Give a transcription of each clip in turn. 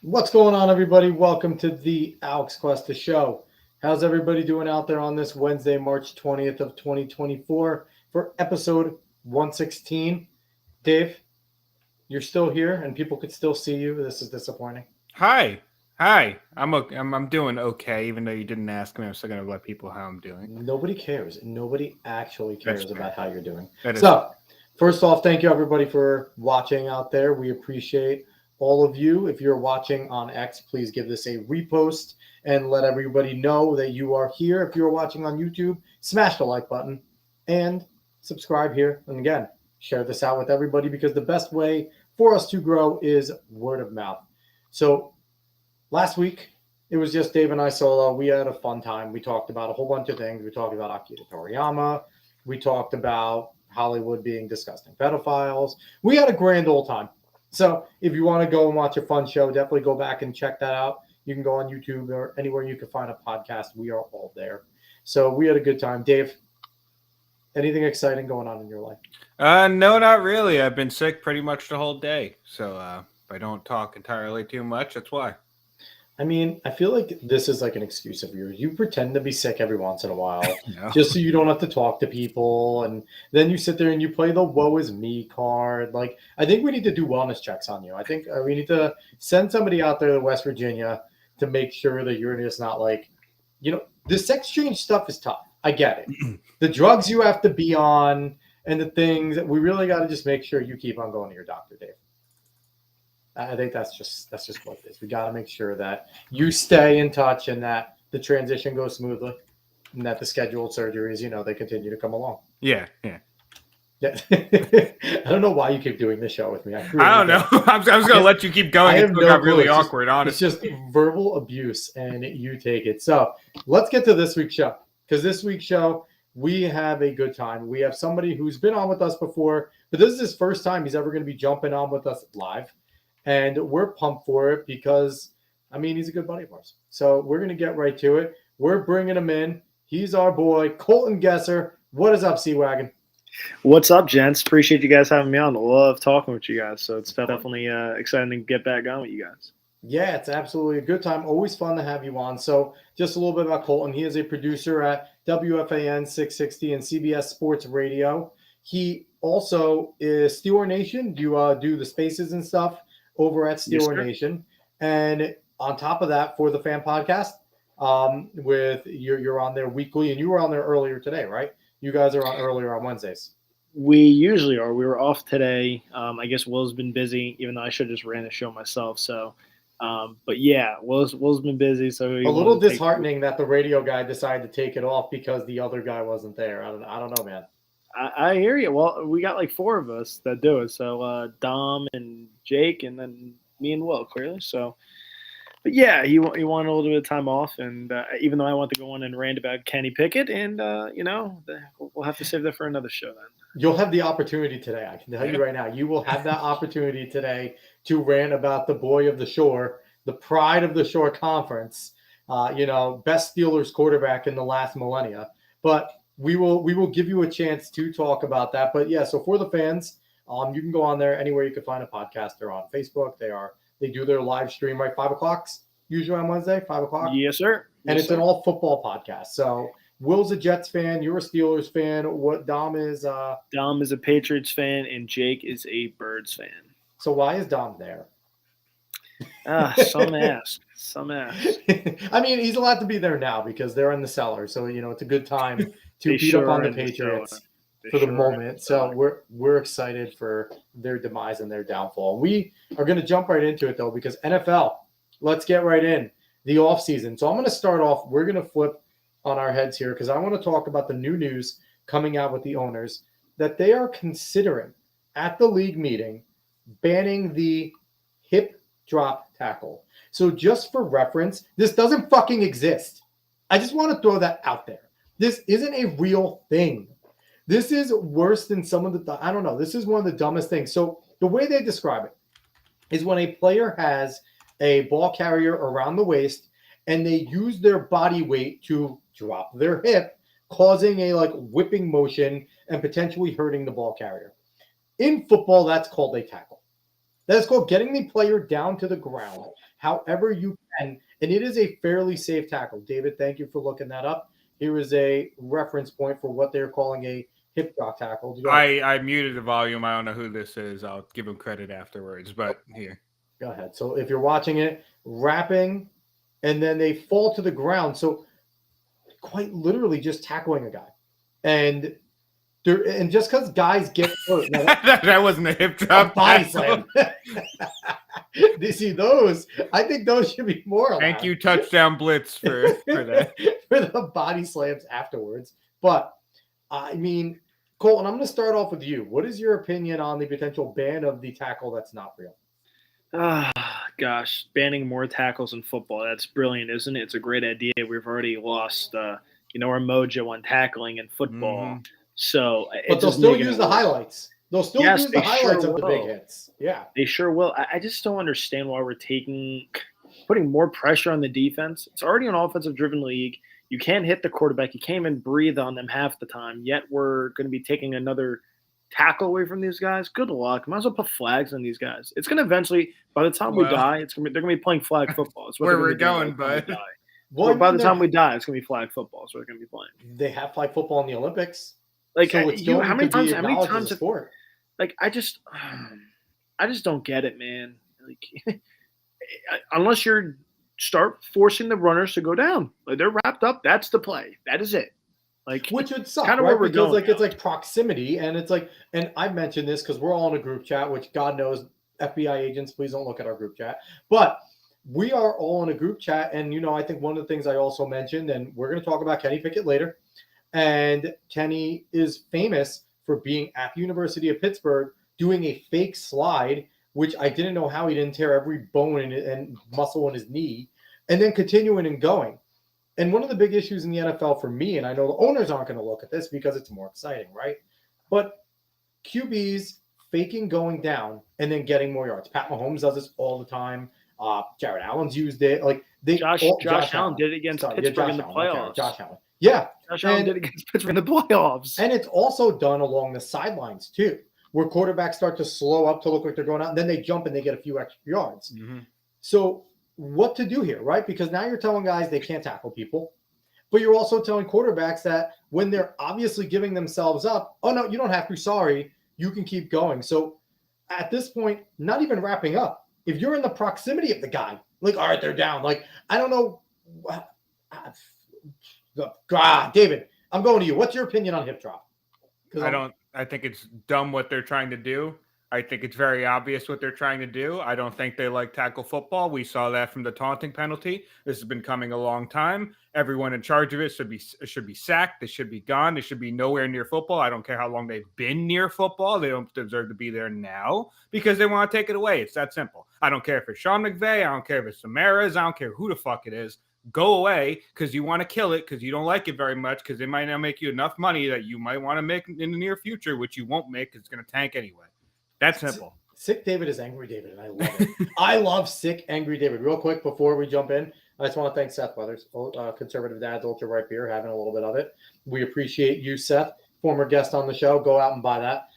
What's going on, everybody? Welcome to the Alex Cuesta Show. How's everybody doing out there on this Wednesday, March 20th of 2024 for episode 116? Dave, you're still here and people could still see you. This is disappointing. Hi. I'm doing okay, even though you didn't ask me. I'm still going to let people how I'm doing. Nobody cares. Nobody actually cares about how you're doing. So, first off, thank you, everybody, for watching out there. We appreciate all of you. If you're watching on X, please give this a repost and let everybody know that you are here. If you're watching on YouTube, smash the like button and subscribe here. And again, share this out with everybody because the best way for us to grow is word of mouth. So last week, it was just Dave and I solo. We had a fun time. We talked about a whole bunch of things. We talked about Akira Toriyama. We talked about Hollywood being disgusting pedophiles. We had a grand old time. So if you want to go and watch a fun show, definitely go back and check that out. You can go on YouTube or anywhere you can find a podcast. We are all there. So we had a good time. Dave, anything exciting going on in your life? No, not really. I've been sick pretty much the whole day. So if I don't talk entirely too much, that's why. I mean, I feel like this is like an excuse of yours. You pretend to be sick every once in a while No. just so you don't have to talk to people. And then you sit there and you play the woe is me card. Like, I think we need to do wellness checks on you. I think we need to send somebody out there to West Virginia to make sure that you're just not like, the sex change stuff is tough. I get it. The drugs you have to be on and the things that we really got to just make sure you keep on going to your doctor, Dave. I think that's just what it is. We got to make sure that you stay in touch and that the transition goes smoothly and that the scheduled surgeries, they continue to come along. Yeah. I don't know why you keep doing this show with me. I don't know. I was going to let you keep going. It got really awkward, honestly. It's just verbal abuse and you take it. So let's get to this week's show because this week's show, we have a good time. We have somebody who's been on with us before, but this is his first time he's ever going to be jumping on with us live. And we're pumped for it because, he's a good buddy of ours. So we're going to get right to it. We're bringing him in. He's our boy, Colton Gesser. What is up, Sea-Wagon? What's up, gents? Appreciate you guys having me on. Love talking with you guys. So it's definitely exciting to get back on with you guys. Yeah, it's absolutely a good time. Always fun to have you on. So just a little bit about Colton. He is a producer at WFAN 660 and CBS Sports Radio. He also is Steeler Nation. You do the spaces and stuff over at Steeler Nation. And on top of that, for the Fan Podcast, with you're on there weekly, and you were on there earlier today, right? You guys are on earlier on Wednesdays. We usually are. We were off today. I guess Will's been busy, even though I should have just ran a show myself. So, but yeah, Will's been busy. So a little disheartening that the radio guy decided to take it off because the other guy wasn't there. I don't know, man. I hear you. Well, we got like 4 of us that do it. So Dom and Jake, and then me and Will, clearly. So, but yeah, he wanted a little bit of time off, and even though I want to go on and rant about Kenny Pickett, and we'll have to save that for another show then. You'll have the opportunity today. I can tell you right now, you will have that opportunity today to rant about the boy of the shore, the pride of the Shore Conference. Best Steelers quarterback in the last millennia, but. We will give you a chance to talk about that. But yeah, so for the fans, you can go on there anywhere you can find a podcast. They're on Facebook. They do their live stream right 5 o'clock, usually on Wednesday, 5 o'clock. Yes, sir. And it's an all football podcast. So Will's a Jets fan, you're a Steelers fan. What Dom is Dom is a Patriots fan and Jake is a Birds fan. So why is Dom there? Some ask. He's allowed to be there now because they're in the cellar. So, it's a good time to beat up on the Patriots for the moment. So we're excited for their demise and their downfall. We are going to jump right into it, though, because NFL, let's get right in. The offseason. So I'm going to start off. We're going to flip on our heads here because I want to talk about the new news coming out with the owners that they are considering at the league meeting banning the hip drop tackle. So just for reference, this doesn't fucking exist. I just want to throw that out there. This isn't a real thing. This is worse than some of the, I don't know. This is one of the dumbest things. So the way they describe it is when a player has a ball carrier around the waist and they use their body weight to drop their hip, causing a like whipping motion and potentially hurting the ball carrier. In football, that's called a tackle. That's called getting the player down to the ground, however you can. And it is a fairly safe tackle. David, thank you for looking that up. Here is a reference point for what they're calling a hip drop tackle. I muted the volume. I don't know who this is. I'll give him credit afterwards, but here. Go ahead. So if you're watching it, wrapping, and then they fall to the ground. So quite literally just tackling a guy. And just because guys get hurt. That wasn't a hip drop. Body slam. You see those? I think those should be more allowed. Thank you, touchdown blitz, for that. For the body slams afterwards. But, I mean, Colton, I'm going to start off with you. What is your opinion on the potential ban of the tackle that's not real? Gosh, banning more tackles in football. That's brilliant, isn't it? It's a great idea. We've already lost, our mojo on tackling in football. Mm-hmm. So, but they'll still use the highlights. They'll still use the highlights of the big hits. Yeah. They sure will. I just don't understand why we're putting more pressure on the defense. It's already an offensive-driven league. You can't hit the quarterback. You can't even breathe on them half the time. Yet we're going to be taking another tackle away from these guys. Good luck. Might as well put flags on these guys. It's going to eventually, by the time we die, they're going to be playing flag football. It's where we're going, but by the time we die, it's going to be flag football. So we're going to be playing. They have flag football in the Olympics. Like, so how many times sport? Like, I just don't get it, man. Like, unless you're start forcing the runners to go down, like they're wrapped up. That's the play. That is it. Like, which would suck, kind of right? where we're because going like now. It's like proximity, and it's like, and I mentioned this because we're all in a group chat, which God knows, FBI agents, please don't look at our group chat, but we are all in a group chat, and I think one of the things I also mentioned, and we're going to talk about Kenny Pickett later, and Kenny is famous for being at the University of Pittsburgh doing a fake slide, which I didn't know how he didn't tear every bone and muscle in his knee, and then continuing and going. And one of the big issues in the NFL for me, and I know the owners aren't going to look at this because it's more exciting, right? But QBs faking going down and then getting more yards. Pat Mahomes does this all the time. Jared Allen's used it. Like Josh Allen did it against Pittsburgh in the playoffs. Josh Allen. Yeah. Josh Allen did it against Pittsburgh in the playoffs. And it's also done along the sidelines too, where quarterbacks start to slow up to look like they're going out, and then they jump and they get a few extra yards. Mm-hmm. So what to do here, right? Because now you're telling guys they can't tackle people, but you're also telling quarterbacks that when they're obviously giving themselves up, oh no, you don't have to, sorry, you can keep going. So at this point, not even wrapping up, if you're in the proximity of the guy, like, all right, they're down. Like, I don't know. David, I'm going to you. What's your opinion on hip drop? I think it's dumb what they're trying to do. I think it's very obvious what they're trying to do. I don't think they like tackle football. We saw that from the taunting penalty. This has been coming a long time. Everyone in charge of it should be sacked. They should be gone. They should be nowhere near football. I don't care how long they've been near football. They don't deserve to be there now because they want to take it away. It's that simple. I don't care if it's Sean McVay. I don't care if it's Samaras. I don't care who the fuck it is. Go away because you want to kill it because you don't like it very much because it might not make you enough money that you might want to make in the near future, which you won't make because it's going to tank anyway. That's simple. Sick David is angry David, and I love it. I love sick angry David. Real quick before we jump in, I just want to thank Seth Weathers, Conservative Dad's Ultra Right Beer, having a little bit of it. We appreciate you, Seth, former guest on the show. Go out and buy that.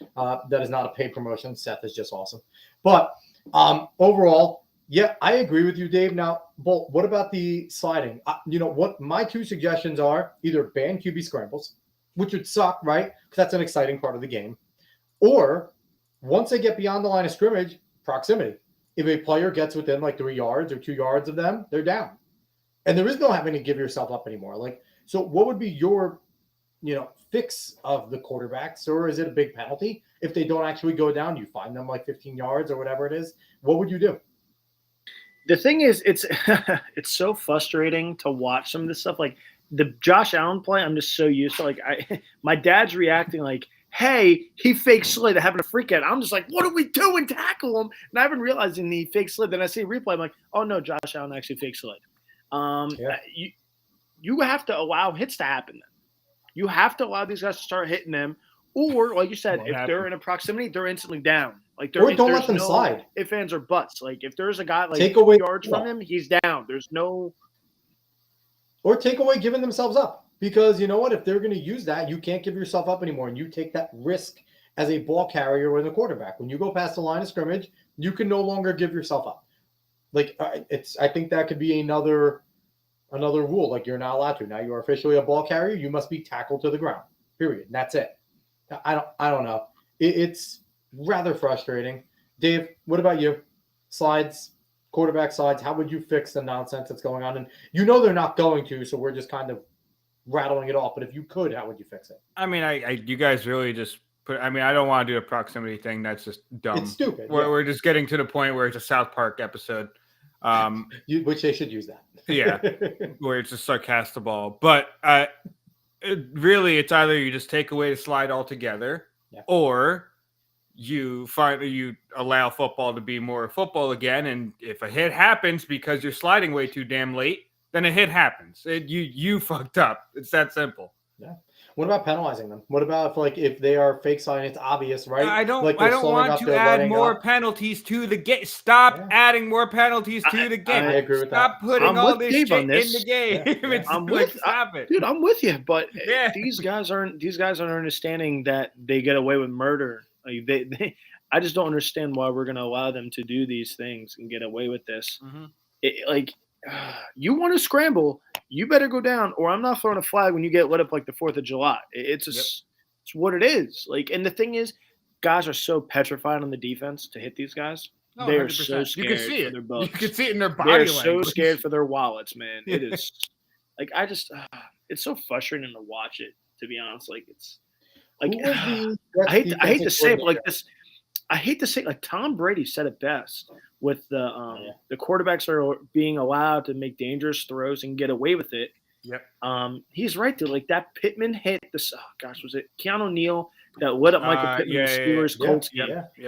That is not a paid promotion. Seth is just awesome. But overall, yeah, I agree with you, Dave. Now, Bolt, what about the sliding? What my two suggestions are: either ban QB scrambles, which would suck, right? Because that's an exciting part of the game, or once they get beyond the line of scrimmage, proximity. If a player gets within like 3 yards or 2 yards of them, they're down. And there is no having to give yourself up anymore. Like, so what would be your, fix of the quarterbacks? Or is it a big penalty? If they don't actually go down, you find them like 15 yards or whatever it is. What would you do? The thing is, it's so frustrating to watch some of this stuff. Like the Josh Allen play, I'm just so used to. Like my dad's reacting like, hey, he fake slid, having a freak out. I'm just like, what do we do and tackle him? And I've been realizing he fake slid. Then I see a replay. I'm like, oh, no, Josh Allen actually fake slid. You have to allow hits to happen then. You have to allow these guys to start hitting them, Or, like you said, Won't if happen. they're in a proximity, they're instantly down. Like Or don't let there's them no slide. ifs, ands, or buts. Like if there's a guy like Take 2 away yards from him, he's down. There's no. Or take away giving themselves up. Because you know what? If they're going to use that, you can't give yourself up anymore. And you take that risk as a ball carrier or the quarterback. When you go past the line of scrimmage, you can no longer give yourself up. Like I think that could be another rule. Like you're not allowed to. Now you are officially a ball carrier. You must be tackled to the ground. Period. And that's it. I don't know. It's rather frustrating. Dave, what about you? Slides, quarterback slides. How would you fix the nonsense that's going on? And you know they're not going to, so we're just kind of rattling it off. But if you could, how would you fix it? I mean, you guys really just put. I mean, I don't want to do a proximity thing. That's just dumb. It's stupid. We're just getting to the point where it's a South Park episode. Which they should use that. Yeah, where it's just sarcastic ball. But really, it's either you just take away the slide altogether, or you allow football to be more football again. And if a hit happens because you're sliding way too damn late, then a hit happens. You fucked up. It's that simple. Yeah. What about penalizing them? What about if they are fake sliding? It's obvious, right? I don't want to add more penalties to the game. Stop adding more penalties to the game. I agree with Stop that. putting all this shit in this. the game. Yeah. Stop it. Dude, I'm with you, but these guys aren't understanding that they get away with murder. Like I just don't understand why we're going to allow them to do these things and get away with this. Mm-hmm. You want to scramble, you better go down, or I'm not throwing a flag when you get lit up like the 4th of July. It's what it is. Like, and the thing is, guys are so petrified on the defense to hit these guys. Oh, they are 100%. so scared You can see for it. their bucks. You can see it in their body They're language. so scared for their wallets, man. It is like it's so frustrating to watch it. To be honest, like it's like I hate to say it, but like this. I hate to say it, like Tom Brady said it best with the quarterbacks are being allowed to make dangerous throws and get away with it. Yep. He's right though. Like that Pittman hit this. Oh gosh, was it Keanu Neal that lit up Michael Pittman, the Steelers, Colts?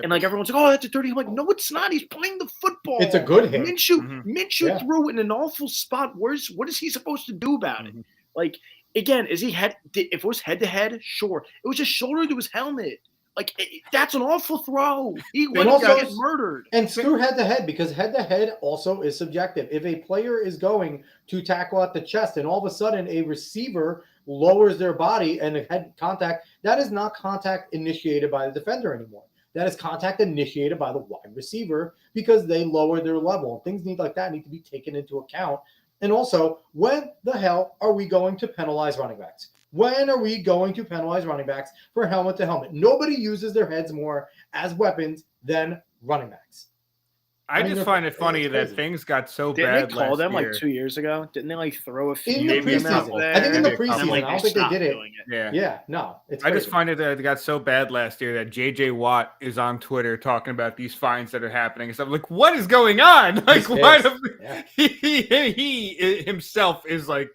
And like everyone's like, oh, that's a dirty. I'm like, no, it's not. He's playing the football. It's a good hit. Minshew threw it in an awful spot. What is he supposed to do about it? Like again, if it was head to head, sure. It was just shoulder to his helmet. Like, that's an awful throw. He would get murdered. And screw head-to-head, because head-to-head also is subjective. If a player is going to tackle at the chest and all of a sudden a receiver lowers their body and head contact, that is not contact initiated by the defender anymore. That is contact initiated by the wide receiver because they lower their level. Things like that need to be taken into account. And also, when the hell are we going to penalize running backs? When are we going to penalize running backs for helmet to helmet? Nobody uses their heads more as weapons than running backs. I just find it funny that things got so bad. Didn't they call them year. like 2 years ago? Didn't they like throw a few in the preseason? I think in the preseason. I don't think they did it. Yeah, no. It's crazy. I just find it that it got so bad last year that J.J. Watt is on Twitter talking about these fines that are happening and stuff. Like, what is going on? Like, why? He himself is like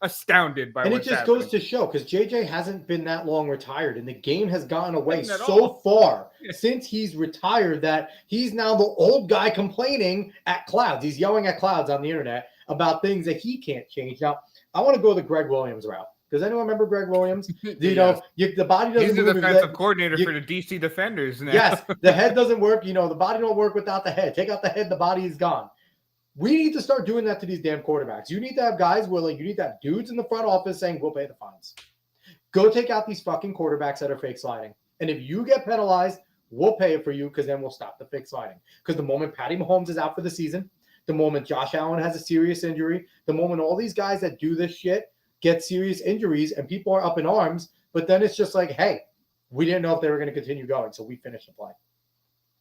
astounded by. And what's it just happening. goes to show because JJ hasn't been that long retired, and the game has gotten away so far since he's retired that he's now the old guy complaining at clouds. He's yelling at clouds on the internet about things that he can't change. Now, I want to go the Greg Williams route. Does anyone remember Greg Williams? The body doesn't move. He's the defensive coordinator for the DC Defenders now. Yes, the head doesn't work. The body don't work without the head. Take out the head, the body is gone. We need to start doing that to these damn quarterbacks. You need to have guys you need to have dudes in the front office saying, we'll pay the fines. Go take out these fucking quarterbacks that are fake sliding. And if you get penalized, we'll pay it for you because then we'll stop the fake sliding. Because the moment Patty Mahomes is out for the season, the moment Josh Allen has a serious injury, the moment all these guys that do this shit get serious injuries and people are up in arms, but then it's just like, hey, we didn't know if they were going to continue going, so we finished the play.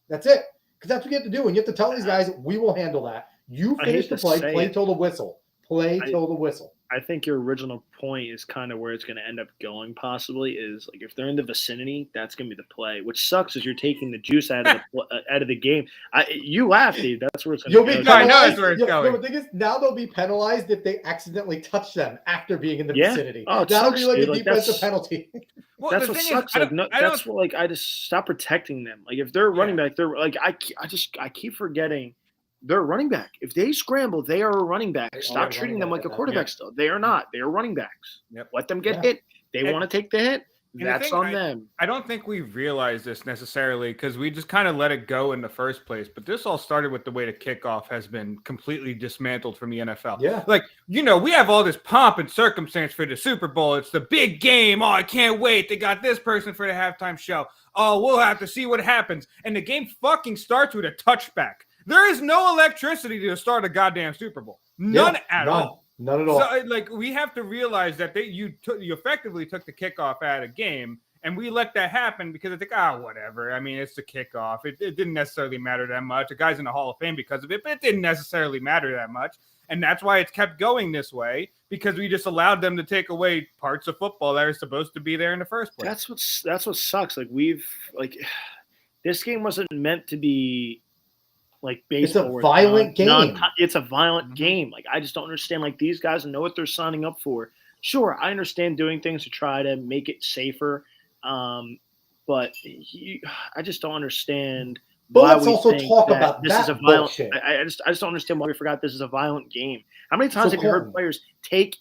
That's it. Because that's what you have to do. And you have to tell these guys, we will handle that. You finish the play till the whistle. Play till the whistle. I think your original point is kind of where it's going to end up going possibly is like if they're in the vicinity, that's going to be the play, which sucks is you're taking the juice out of the game. You laugh, Steve. That's where it's going to go. I know that's where it's going. The thing is, now they'll be penalized if they accidentally touch them after being in the vicinity. Oh, that'll sucks, be like dude. a defensive penalty. Well, that's what sucks. That's what I just stop protecting them. Like if they're running back, they're like I keep forgetting. They're a running back. If they scramble, they are a running back. Stop treating them like a quarterback still. They are not. They are running backs. Yep. Let them get hit. They want to take the hit. That's on them. I don't think we realize this necessarily because we just kind of let it go in the first place. But this all started with the way the kickoff has been completely dismantled from the NFL. Yeah. Like, we have all this pomp and circumstance for the Super Bowl. It's the big game. Oh, I can't wait. They got this person for the halftime show. Oh, we'll have to see what happens. And the game fucking starts with a touchback. There is no electricity to start a goddamn Super Bowl. None at all. None at all. So, we have to realize that you effectively took the kickoff out of the game, and we let that happen because it's like, whatever. I mean, it's the kickoff. It didn't necessarily matter that much. The guy's in the Hall of Fame because of it, but it didn't necessarily matter that much. And that's why it's kept going this way, because we just allowed them to take away parts of football that are supposed to be there in the first place. That's what sucks. This game wasn't meant to be like baseball. It's a violent game. It's a violent game. I just don't understand. These guys know what they're signing up for. Sure, I understand doing things to try to make it safer, but I just don't understand. But let's also talk about this that is a violent. bullshit. I just don't understand why we forgot this is a violent game. How many times have you heard players hit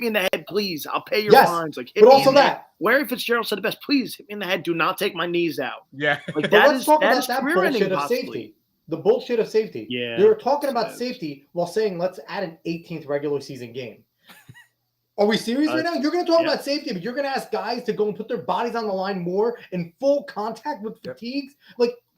me in the head, please? I'll pay your fines. Hit but me also in the that head. Larry Fitzgerald said it best. Please hit me in the head. Do not take my knees out. Yeah. Let's talk about that bullshit of safety. The bullshit of safety. Yeah. They were talking about safety while saying, let's add an 18th regular season game. Are we serious right now? You're going to talk about safety, but you're going to ask guys to go and put their bodies on the line more in full contact with fatigues?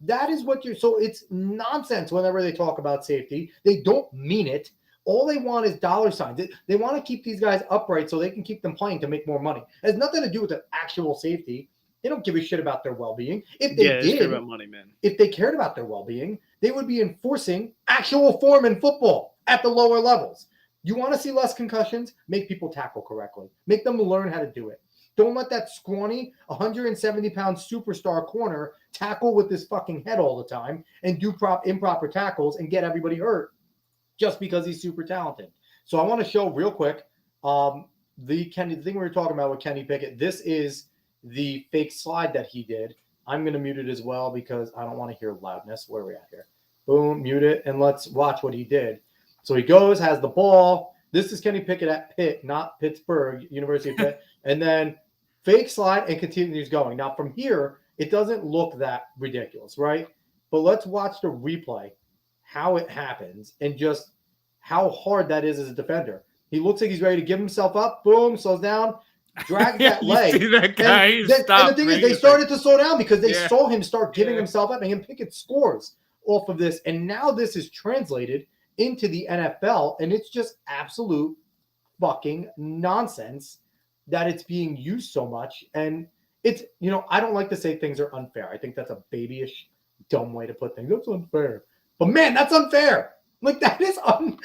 That is what so it's nonsense whenever they talk about safety. They don't mean it. All they want is dollar signs. They want to keep these guys upright so they can keep them playing to make more money. It has nothing to do with the actual safety. They don't give a shit about their well-being. If they did, care about money, man. If they cared about their well-being, they would be enforcing actual form in football at the lower levels. You want to see less concussions? Make people tackle correctly. Make them learn how to do it. Don't let that scrawny 170-pound superstar corner tackle with his fucking head all the time and do improper tackles and get everybody hurt just because he's super talented. So I want to show real quick the thing we were talking about with Kenny Pickett. This is the fake slide that he did. I'm going to mute it as well because I don't want to hear loudness. Where are we at here? Boom, mute it, and let's watch what he did. So he goes, has the ball. This is Kenny Pickett at Pitt, not Pittsburgh, University of Pitt. And then fake slide and continues going. Now, from here, it doesn't look that ridiculous, right? But let's watch the replay, how it happens, and just how hard that is as a defender. He looks like he's ready to give himself up. Boom, slows down. Drag that leg. See that guy? And the thing is, they started to slow down because they saw him start giving himself up, and Pickett scores off of this. And now this is translated into the NFL, and it's just absolute fucking nonsense that it's being used so much. And it's, I don't like to say things are unfair. I think that's a babyish, dumb way to put things. That's unfair. But man, that's unfair. That is and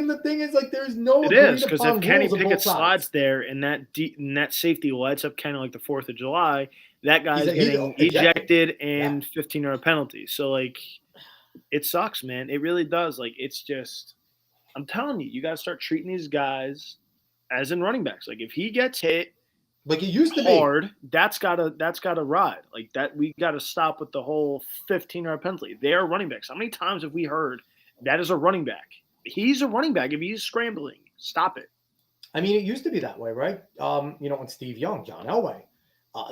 the thing is, there's no. It is, because if Kenny Pickett slides there and that safety lights up kind of like the 4th of July, that guy's getting ejected and 15-yard penalty. So it sucks, man. It really does. It's just, I'm telling you, you got to start treating these guys as in running backs. If he gets hit, it used to hard, that's gotta ride. That we got to stop with the whole 15-yard penalty. They are running backs. How many times have we heard that is a running back? He's a running back. If he's scrambling, stop it. I mean, it used to be that way, right? When Steve Young, John Elway,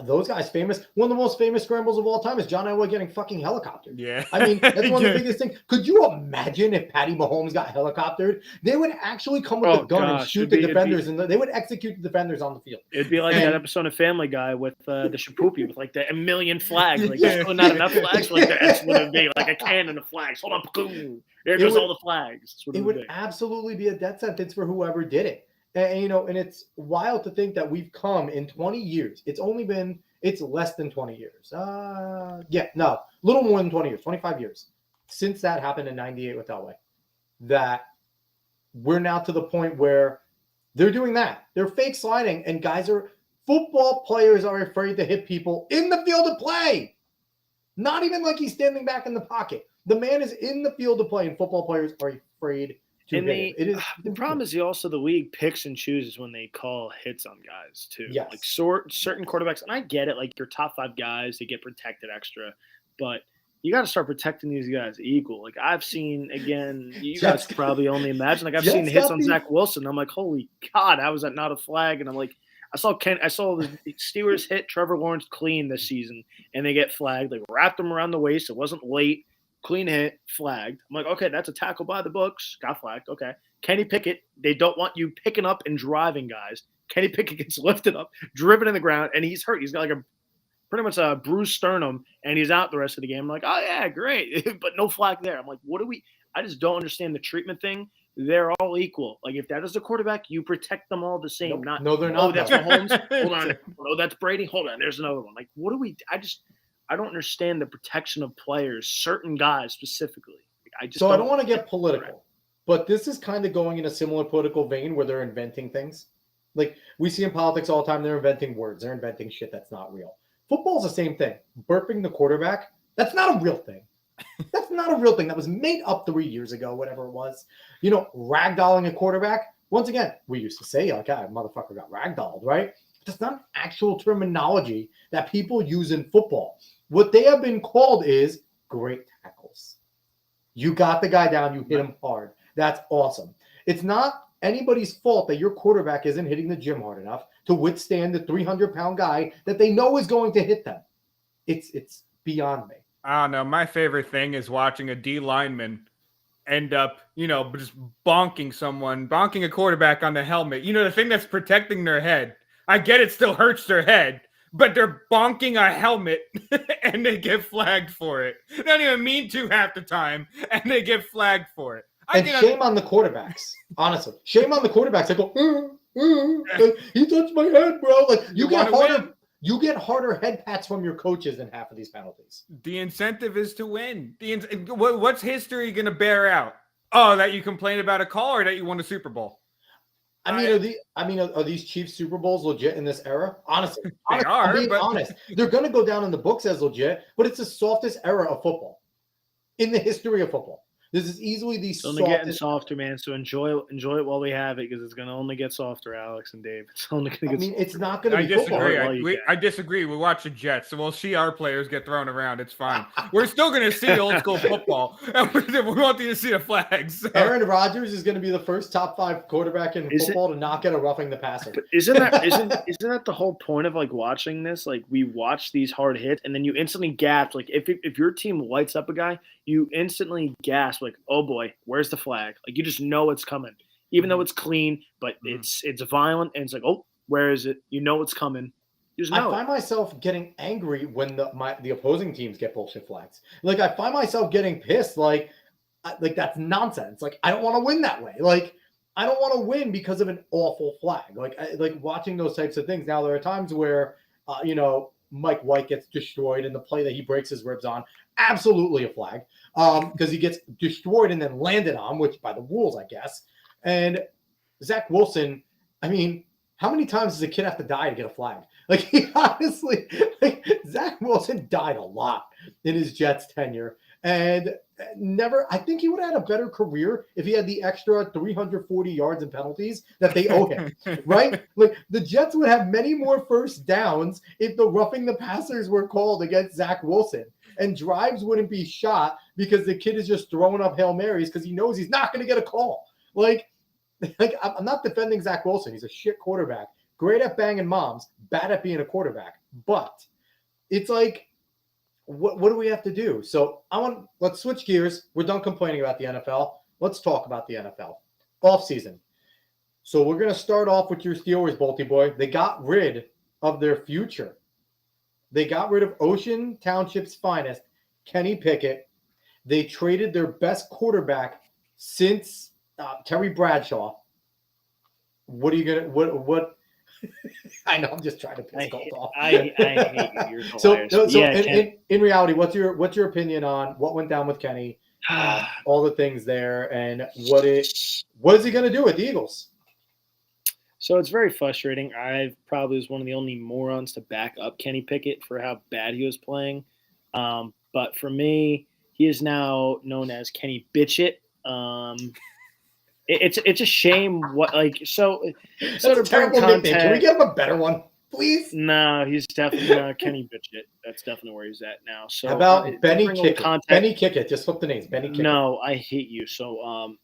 those guys famous. One of the most famous scrambles of all time is John Elway getting fucking helicoptered. Yeah. I mean, that's one of the biggest things. Could you imagine if Patty Mahomes got helicoptered? They would actually come with a gun and shoot the defenders, and they would execute the defenders on the field. It'd be like that episode of Family Guy with the Shapoopy with a million flags. There's not enough flags. That's what it'd be, a cannon of flags. Hold on, boom. There goes all the flags. It would absolutely be a death sentence for whoever did it. And, and it's wild to think that we've come in 20 years. It's less than 20 years. A little more than 20 years, 25 years since that happened in 98 with Elway, that we're now to the point where they're doing that. They're fake sliding, and football players are afraid to hit people in the field of play. Not even he's standing back in the pocket. The man is in the field of play, and football players are afraid. And the problem is the league picks and chooses when they call hits on guys too. Yes. Certain quarterbacks, and I get it. Your top 5 guys, they get protected extra, but you got to start protecting these guys equal. I've seen, again, you guys could probably only imagine. I've seen hits on Zach Wilson. I'm holy God, how is that not a flag? And I'm I saw the Steelers hit Trevor Lawrence clean this season, and they get flagged. Like wrapped him around the waist. It wasn't late. Clean hit, flagged. I'm like, okay, that's a tackle by the books. Got flagged. Okay. Kenny Pickett, they don't want you picking up and driving guys. Kenny Pickett gets lifted up, driven in the ground, and he's hurt. He's got like pretty much a bruised sternum, and he's out the rest of the game. I'm like, oh yeah, great, but no flag there. I'm like, what do we? I just don't understand the treatment thing. They're all equal. Like if that is the quarterback, you protect them all the same. Nope. Not No, they're not. Oh, that's Mahomes. Hold on. Oh, that's Brady. Hold on. There's another one. Like, what do we? I don't understand the protection of players, certain guys specifically. I don't want to get political, but this is kind of going in a similar political vein where they're inventing things. Like we see in politics all the time, they're inventing words. They're inventing shit that's not real. Football's the same thing. Burping the quarterback, that's not a real thing. That's not a real thing. That was made up 3 years ago, whatever it was. Ragdolling a quarterback. Once again, we used to say, like, motherfucker got ragdolled, right? That's not an actual terminology that people use in football. What they have been called is great tackles. You got the guy down, you hit him hard. That's awesome. It's not anybody's fault that your quarterback isn't hitting the gym hard enough to withstand the 300-pound guy that they know is going to hit them. It's beyond me. I don't know. My favorite thing is watching a D lineman end up, just bonking a quarterback on the helmet. The thing that's protecting their head. I get it still hurts their head, but they're bonking a helmet and they get flagged for it. They don't even mean to half the time, and they get flagged for it. Shame on the quarterbacks. Honestly, shame on the quarterbacks. They go, like, he touched my head, bro. Like you get harder. You get harder head pats from your coaches than half of these penalties. The incentive is to win. What's history going to bear out? Oh, that you complained about a call or that you won a Super Bowl? Are these Chiefs Super Bowls legit in this era? Honestly, they are. I'm being honest. They're going to go down in the books as legit, but it's the softest era of football in the history of football. This is easily the softest. It's only getting softer, man. So enjoy it while we have it, because it's going to only get softer, Alex and Dave. It's only going to get softer. It's not going to be football. I disagree. We watch the Jets, so we'll see our players get thrown around. It's fine. We're still going to see old school football, and we want you to see the flags. So. Aaron Rodgers is going to be the first top 5 quarterback in football to not get a roughing the passer. But isn't that the whole point of like watching this? Like we watch these hard hits, and then you instantly gasp. Like if your team lights up a guy, you instantly gasp. Like, oh boy, where's the flag? Like you just know it's coming, even though it's clean, but it's violent, and it's like, oh, where is it? You know it's coming. You just know. I find myself getting angry when the opposing teams get bullshit flags. Like I find myself getting pissed. Like that's nonsense. Like I don't want to win that way. Like I don't want to win because of an awful flag. Like watching those types of things. Now there are times where Mike White gets destroyed in the play that he breaks his ribs on. Absolutely a flag. Because he gets destroyed and then landed on, which by the rules, I guess. And Zach Wilson, I mean, how many times does a kid have to die to get a flag? Like he honestly, Zach Wilson died a lot in his Jets tenure. And I think he would have had a better career if he had the extra 340 yards and penalties that they owe him, right? Like the Jets would have many more first downs if the roughing the passers were called against Zach Wilson, and drives wouldn't be shot because the kid is just throwing up Hail Marys because he knows he's not going to get a call. Like I'm not defending Zach Wilson. He's a shit quarterback, great at banging moms, bad at being a quarterback. But it's like, what do we have to do? So let's switch gears. We're done complaining about the NFL. Let's talk about the NFL offseason. So we're going to start off with your Steelers, Bolty boy. They got rid of their future. They got rid of Ocean Township's finest, Kenny Pickett. They traded their best quarterback since Terry Bradshaw. What are you going to what I know I'm just trying to piss Colt off. I hate you. You're so in reality, what's your opinion on what went down with Kenny, all the things there, and what is he going to do with the Eagles? So it's very frustrating. I probably was one of the only morons to back up Kenny Pickett for how bad he was playing. But for me, he is now known as Kenny Bitchit. It's a shame That's a terrible nickname. Can we get him a better one, please? No, he's definitely Kenny Bitchit. That's definitely where he's at now. So how about Benny Kickett? Benny Kickett. Just flip the names. Benny Kickett. No, I hate you. So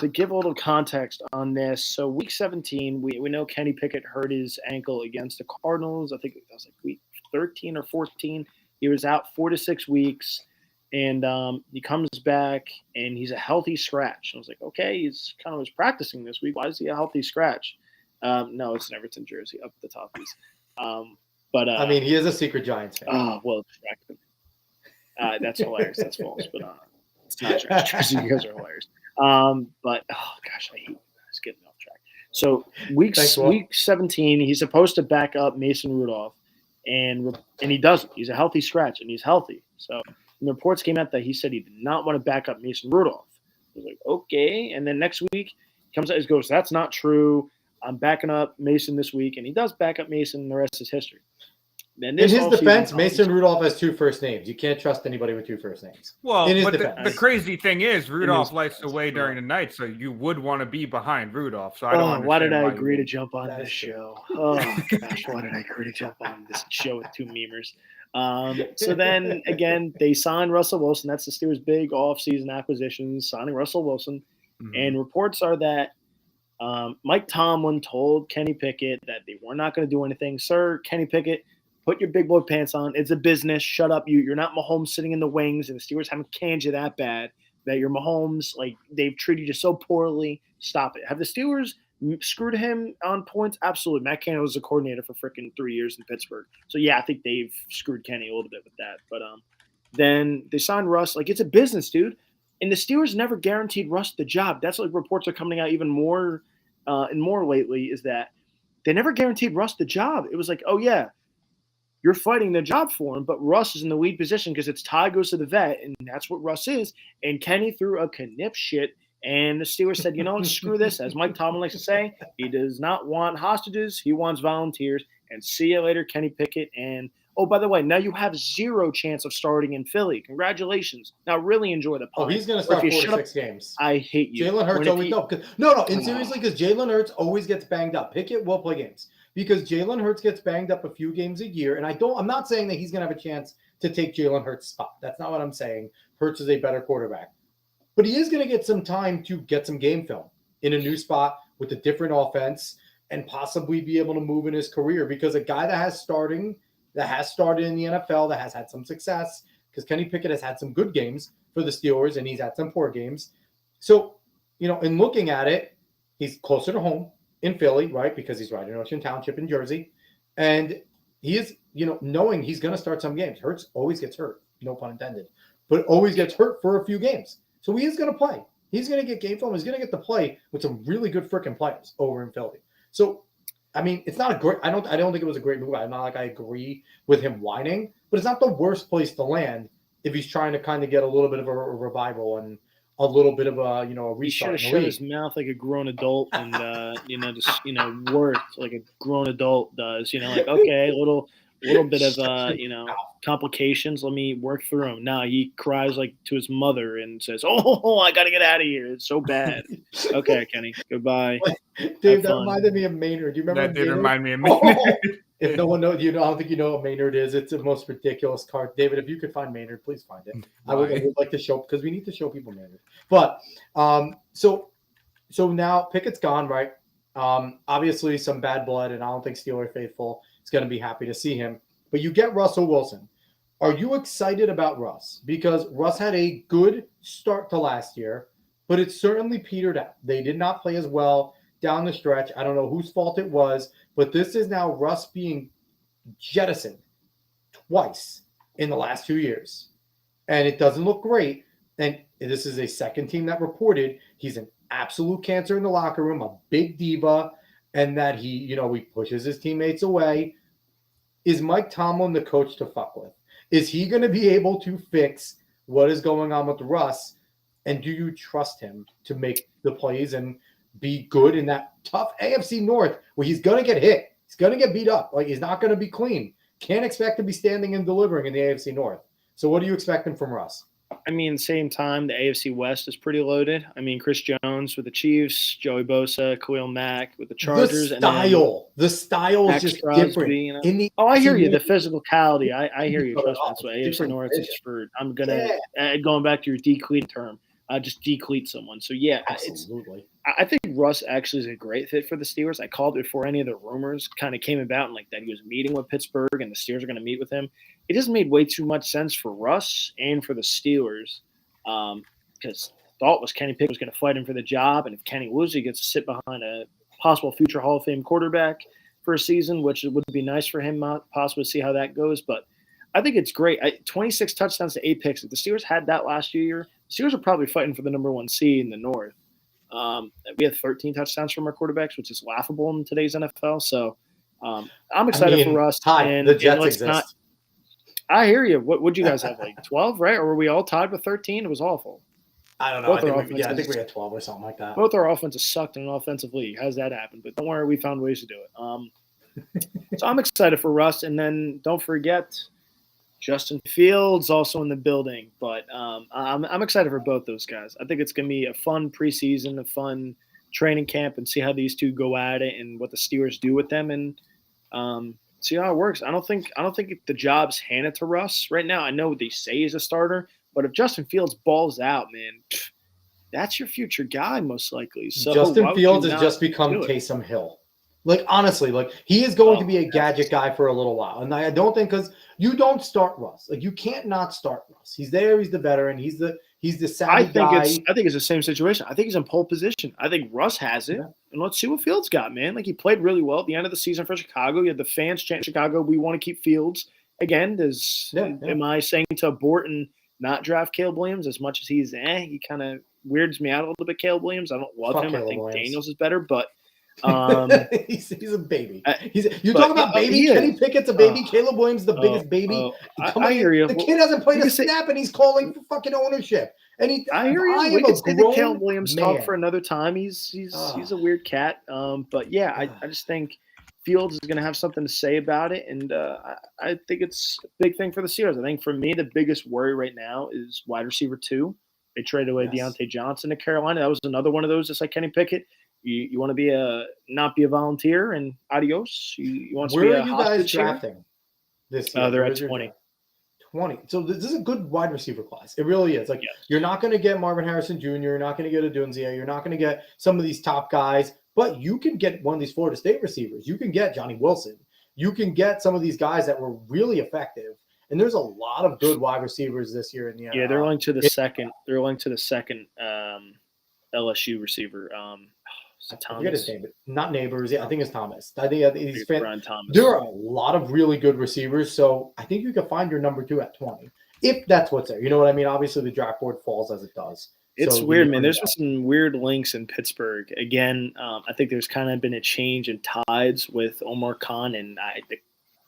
to give a little context on this, so week 17, we know Kenny Pickett hurt his ankle against the Cardinals. I think that was like week 13 or 14. He was out 4 to 6 weeks, and he comes back, and he's a healthy scratch. I was like, okay, he's kind of was practicing this week. Why is he a healthy scratch? No, it's an Everton jersey up the top. But I mean, he is a secret Giants fan. Oh, well, that's hilarious. That's false, but it's not Giants jersey. You guys are hilarious. But oh gosh, I hate you guys getting off track. So week 17, he's supposed to back up Mason Rudolph, and he doesn't. He's a healthy scratch, and he's healthy. So when the reports came out that he said he did not want to back up Mason Rudolph, I was like, okay. And then next week he comes out, he goes, that's not true. I'm backing up Mason this week, and he does back up Mason, and the rest is history. In his defense, Mason Rudolph has 2 first names. You can't trust anybody with 2 first names. Well, but the crazy thing is, Rudolph lights away during the night, so you would want to be behind Rudolph. So I don't understand why did I agree to jump on this show? Oh, gosh, why did I agree to jump on this show with 2 memers? So then, again, they signed Russell Wilson. That's the Steelers' big off-season acquisition, signing Russell Wilson. Mm-hmm. And reports are that Mike Tomlin told Kenny Pickett that they were not going to do anything. Sir, Kenny Pickett, put your big boy pants on. It's a business. Shut up. You're not Mahomes sitting in the wings, and the Steelers haven't canned you that bad that you're Mahomes. Like, they've treated you so poorly. Stop it. Have the Steelers screwed him on points? Absolutely. Matt Canada was a coordinator for freaking 3 years in Pittsburgh. So, yeah, I think they've screwed Kenny a little bit with that. But then they signed Russ. Like, it's a business, dude. And the Steelers never guaranteed Russ the job. That's like reports are coming out even more and more lately, is that they never guaranteed Russ the job. It was like, oh, yeah, you're fighting the job for him, but Russ is in the lead position because it's Ty goes to the vet, and that's what Russ is. And Kenny threw a knip shit, and the Steelers said, you know what, screw this. As Mike Tomlin likes to say, he does not want hostages. He wants volunteers. And see you later, Kenny Pickett. And, oh, by the way, now you have 0 chance of starting in Philly. Congratulations. Now really enjoy the play. Oh, he's going to start 4 to 6 games. I hate you. Jalen Hurts always seriously, because Jalen Hurts always gets banged up. Pickett will play games. Because Jalen Hurts gets banged up a few games a year, and I'm not saying that he's going to have a chance to take Jalen Hurts' spot. That's not what I'm saying. Hurts is a better quarterback. But he is going to get some time to get some game film in a new spot with a different offense and possibly be able to move in his career, because a guy that has started in the NFL, that has had some success, because Kenny Pickett has had some good games for the Steelers and he's had some poor games. So, in looking at it, he's closer to home in Philly, right? Because he's right in Ocean Township in Jersey. And he is, knowing he's going to start some games. Hurts always gets hurt, no pun intended, but always gets hurt for a few games. So he is going to play. He's going to get game film. He's going to get to play with some really good freaking players over in Philly. So, I mean, it's not a great, I don't think it was a great move. I'm not like I agree with him whining, but it's not the worst place to land if he's trying to kind of get a little bit of a revival and a little bit of a restart. He should have shut his mouth like a grown adult and worked like a grown adult does. Like, okay, a little bit of complications. Let me work through them. Now he cries like to his mother and says, "Oh, I got to get out of here. It's so bad." Okay, Kenny, goodbye. Dave, that reminded me of Maynard. Do you remember that? Did remind me of Maynard. If no one knows, I don't think you know what Maynard is. It's the most ridiculous card. David, if you could find Maynard, please find it. I would like to show, because we need to show people Maynard. But so now Pickett's gone, right? Obviously some bad blood, and I don't think Steeler faithful is going to be happy to see him. But you get Russell Wilson. Are you excited about Russ? Because Russ had a good start to last year, but it certainly petered out. They did not play as well down the stretch. I don't know whose fault it was, but this is now Russ being jettisoned twice in the last 2 years. And it doesn't look great. And this is a second team that reported he's an absolute cancer in the locker room, a big diva, and that he pushes his teammates away. Is Mike Tomlin the coach to fuck with? Is he going to be able to fix what is going on with Russ? And do you trust him to make the plays and be good in that tough AFC North where he's going to get hit? He's going to get beat up. Like, he's not going to be clean. Can't expect to be standing and delivering in the AFC North. So what are you expecting from Russ? I mean, same time, the AFC West is pretty loaded. I mean, Chris Jones with the Chiefs, Joey Bosa, Khalil Mack with the Chargers. The style is just different. I hear you. The physicality. I hear you. Trust me. That's what AFC North is for. I'm going to, going back to your D. Cleat term, just decleat someone. So yeah, Absolutely. I think Russ actually is a great fit for the Steelers. I called it before any of the rumors kind of came about, and like that he was meeting with Pittsburgh and the Steelers are going to meet with him. It just made way too much sense for Russ and for the Steelers, because the thought was Kenny Pickett was going to fight him for the job, and if Kenny loses, he gets to sit behind a possible future Hall of Fame quarterback for a season, which would be nice for him, possibly to see how that goes. But I think it's great. 26 touchdowns to 8 picks. If the Steelers had that last year, the Steelers are probably fighting for the number 1 seed in the North. We had 13 touchdowns from our quarterbacks, which is laughable in today's NFL. So I'm excited for Russ. And the Jets exist. I hear you. What would you guys have, like 12, right? Or were we all tied with 13? It was awful. I don't know. I think we had 12 or something like that. Both our offenses sucked in an offensive league. How's that happen? But don't worry, we found ways to do it. So I'm excited for Russ. And then don't forget – Justin Fields also in the building, but I'm excited for both those guys. I think it's going to be a fun preseason, a fun training camp, and see how these two go at it and what the Steelers do with them, and see how it works. I don't think the job's handed to Russ right now. I know what they say he's a starter, but if Justin Fields balls out, man, that's your future guy most likely. So Justin Fields has just become Taysom Hill. Like, honestly, like, he is going to be a gadget guy for a little while. And I don't think, because you don't start Russ. Like, you can't not start Russ. He's there. He's the veteran. He's the savvy guy. I think it's the same situation. I think he's in pole position. I think Russ has it. Yeah. And let's see what Fields got, man. Like, he played really well at the end of the season for Chicago. You had the fans chant Chicago, we want to keep Fields. Again, am I saying to abort and not draft Caleb Williams as much as he's he kind of weirds me out a little bit, Caleb Williams. I don't love him. Caleb I think Williams. Daniels is better, but he's a baby. You talk about baby. Kenny Pickett's a baby. Caleb Williams the biggest baby. I hear you. The kid hasn't played a snap, and he's calling for fucking ownership. And I hear you. We can say the Caleb Williams talk for another time. He's a weird cat. But yeah, I just think Fields is going to have something to say about it, and I think it's a big thing for the Steelers. I think for me, the biggest worry right now is wide receiver 2. They traded away Deontay Johnson to Carolina. That was another one of those, just like Kenny Pickett. You want to be not be a volunteer and adios. You want to be a hostage. Where are you guys drafting this year? They're at 20. 20. So this is a good wide receiver class. It really is. Like, you're not going to get Marvin Harrison Jr. You're not going to get Odunze. You're not going to get some of these top guys, but you can get one of these Florida State receivers. You can get Johnny Wilson. You can get some of these guys that were really effective. And there's a lot of good wide receivers this year in the NFL. Yeah, they're linked to the second. They're linked to the second LSU receiver. I forget his name, but not Neighbors. Yeah, I think it's Thomas. I think he's Brian Thomas. There are a lot of really good receivers, so I think you can find your number 2 at 20 if that's what's there. You know what I mean? Obviously, the draft board falls as it does. It's weird, man. There's been some weird links in Pittsburgh. Again, I think there's kind of been a change in tides with Omar Khan and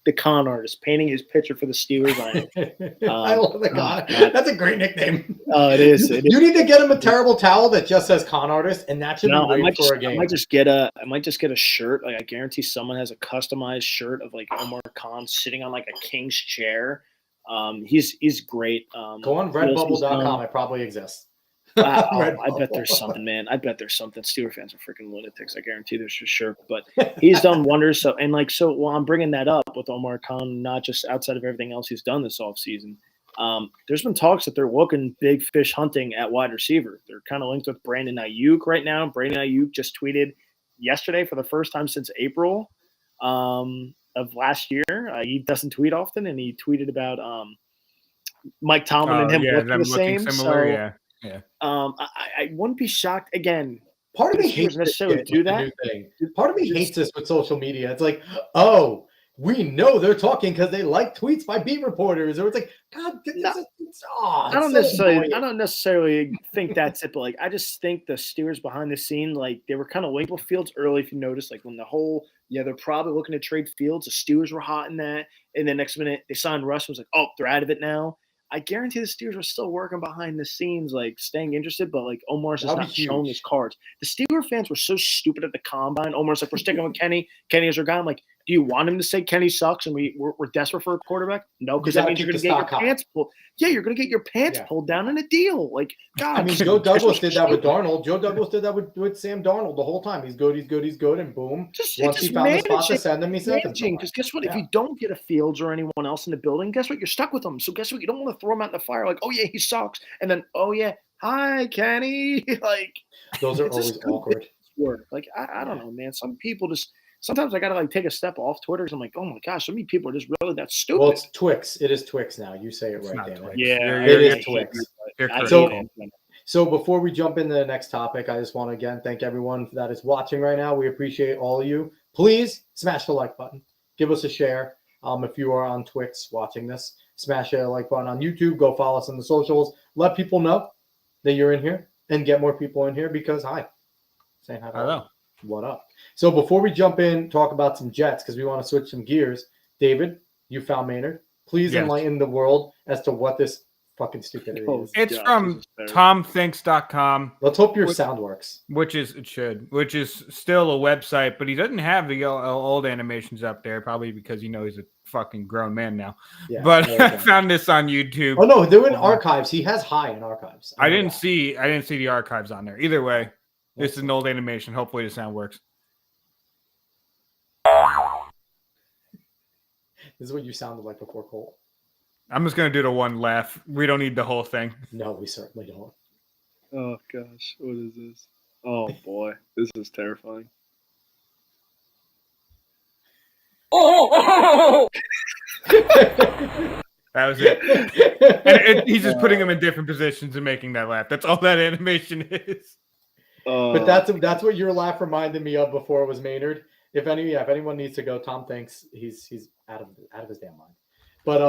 the con artist painting his picture for the Steelers. I love the con. That's a great nickname. It is. You need to get him a terrible towel that just says con artist, and that should be great for a game. I might just get a shirt. Like, I guarantee someone has a customized shirt of like Omar Khan sitting on like a king's chair. He's great. Go on redbubble.com. It probably exists. I bet there's something, man. I bet there's something. Steelers fans are freaking lunatics. I guarantee there's for sure. But he's done wonders. So I'm bringing that up with Omar Khan, not just outside of everything else he's done this offseason. There's been talks that they're looking big fish hunting at wide receiver. They're kind of linked with Brandon Ayuk right now. Brandon Ayuk just tweeted yesterday for the first time since April of last year. He doesn't tweet often, and he tweeted about Mike Tomlin and him looking the same. Similar, Yeah. I wouldn't be shocked. Again, part of me hates necessarily do that. Part of me hates this with social media. It's like, oh, we know they're talking because they like tweets by beat reporters, or it's like, God, I don't necessarily think that's it, but like, I just think the Steelers behind the scene, like, they were kind of linked with Fields early. If you notice, like, when the whole they're probably looking to trade Fields. The Steelers were hot in that, and then next minute they signed Russ. Was like, oh, they're out of it now. I guarantee the Steelers were still working behind the scenes, like staying interested, but like Omar's just not showing his cards. The Steeler fans were so stupid at the combine. Omar's like, we're sticking with Kenny. Kenny is our guy. I'm like, do you want him to say Kenny sucks and we're desperate for a quarterback? No, because that means you're going to get your pants pulled. Yeah, you're going to get your pants pulled down in a deal. Like, God. I mean, Joe Douglas did that with Darnold. Joe Douglas did that with Sam Darnold the whole time. He's good, and boom. Once he found the spot to send him, he sent him. Because guess what? If you don't get a Fields or anyone else in the building, guess what? You're stuck with them. So guess what? You don't want to throw him out in the fire like, oh, yeah, he sucks. And then, oh, yeah, hi, Kenny. Like, Those are it's just always good awkward. work. Like, I don't know, man. Some people just sometimes I gotta like take a step off Twitter because I'm like, oh my gosh, so many people are just really that stupid. Well, it's Twix. It is Twix now. You say it It's right, not damn it. Twix. Yeah, It is I hate Twix. it. You're I hate critical. it. So before we jump into the next topic, I just want to again thank everyone that is watching right now. We appreciate all of you. Please smash the like button. Give us a share. If you are on Twix watching this, smash the like button on YouTube. Go follow us on the socials. Let people know that you're in here and get more people in here because hi. Saying hi to all. Hello. What up? So before we jump in, talk about some Jets because we want to switch some gears. David, you found Maynard. Please Yes. enlighten the world as to what this fucking stupidity Oh, is. It's Gosh, from this is terrible. TomThinks.com, Let's hope your sound works. which is still a website, but he doesn't have the old animations up there, probably because he's a fucking grown man now. Yeah, But there we I go. found this on YouTube. Oh no, they're in archives. He has high in archives. I know didn't that. see the archives on there. Either way, this is That's an old animation. Hopefully the sound works. This is what you sounded like before Cole. I'm just gonna do the one laugh. We don't need the whole thing. No, we certainly don't. Oh gosh, what is this? Oh boy, this is terrifying. That was it. And he's just putting them in different positions and making that laugh. That's all that animation is. But that's what your laugh reminded me of before it was Maynard. If anyone needs to go, Tom thinks he's out of his damn mind. But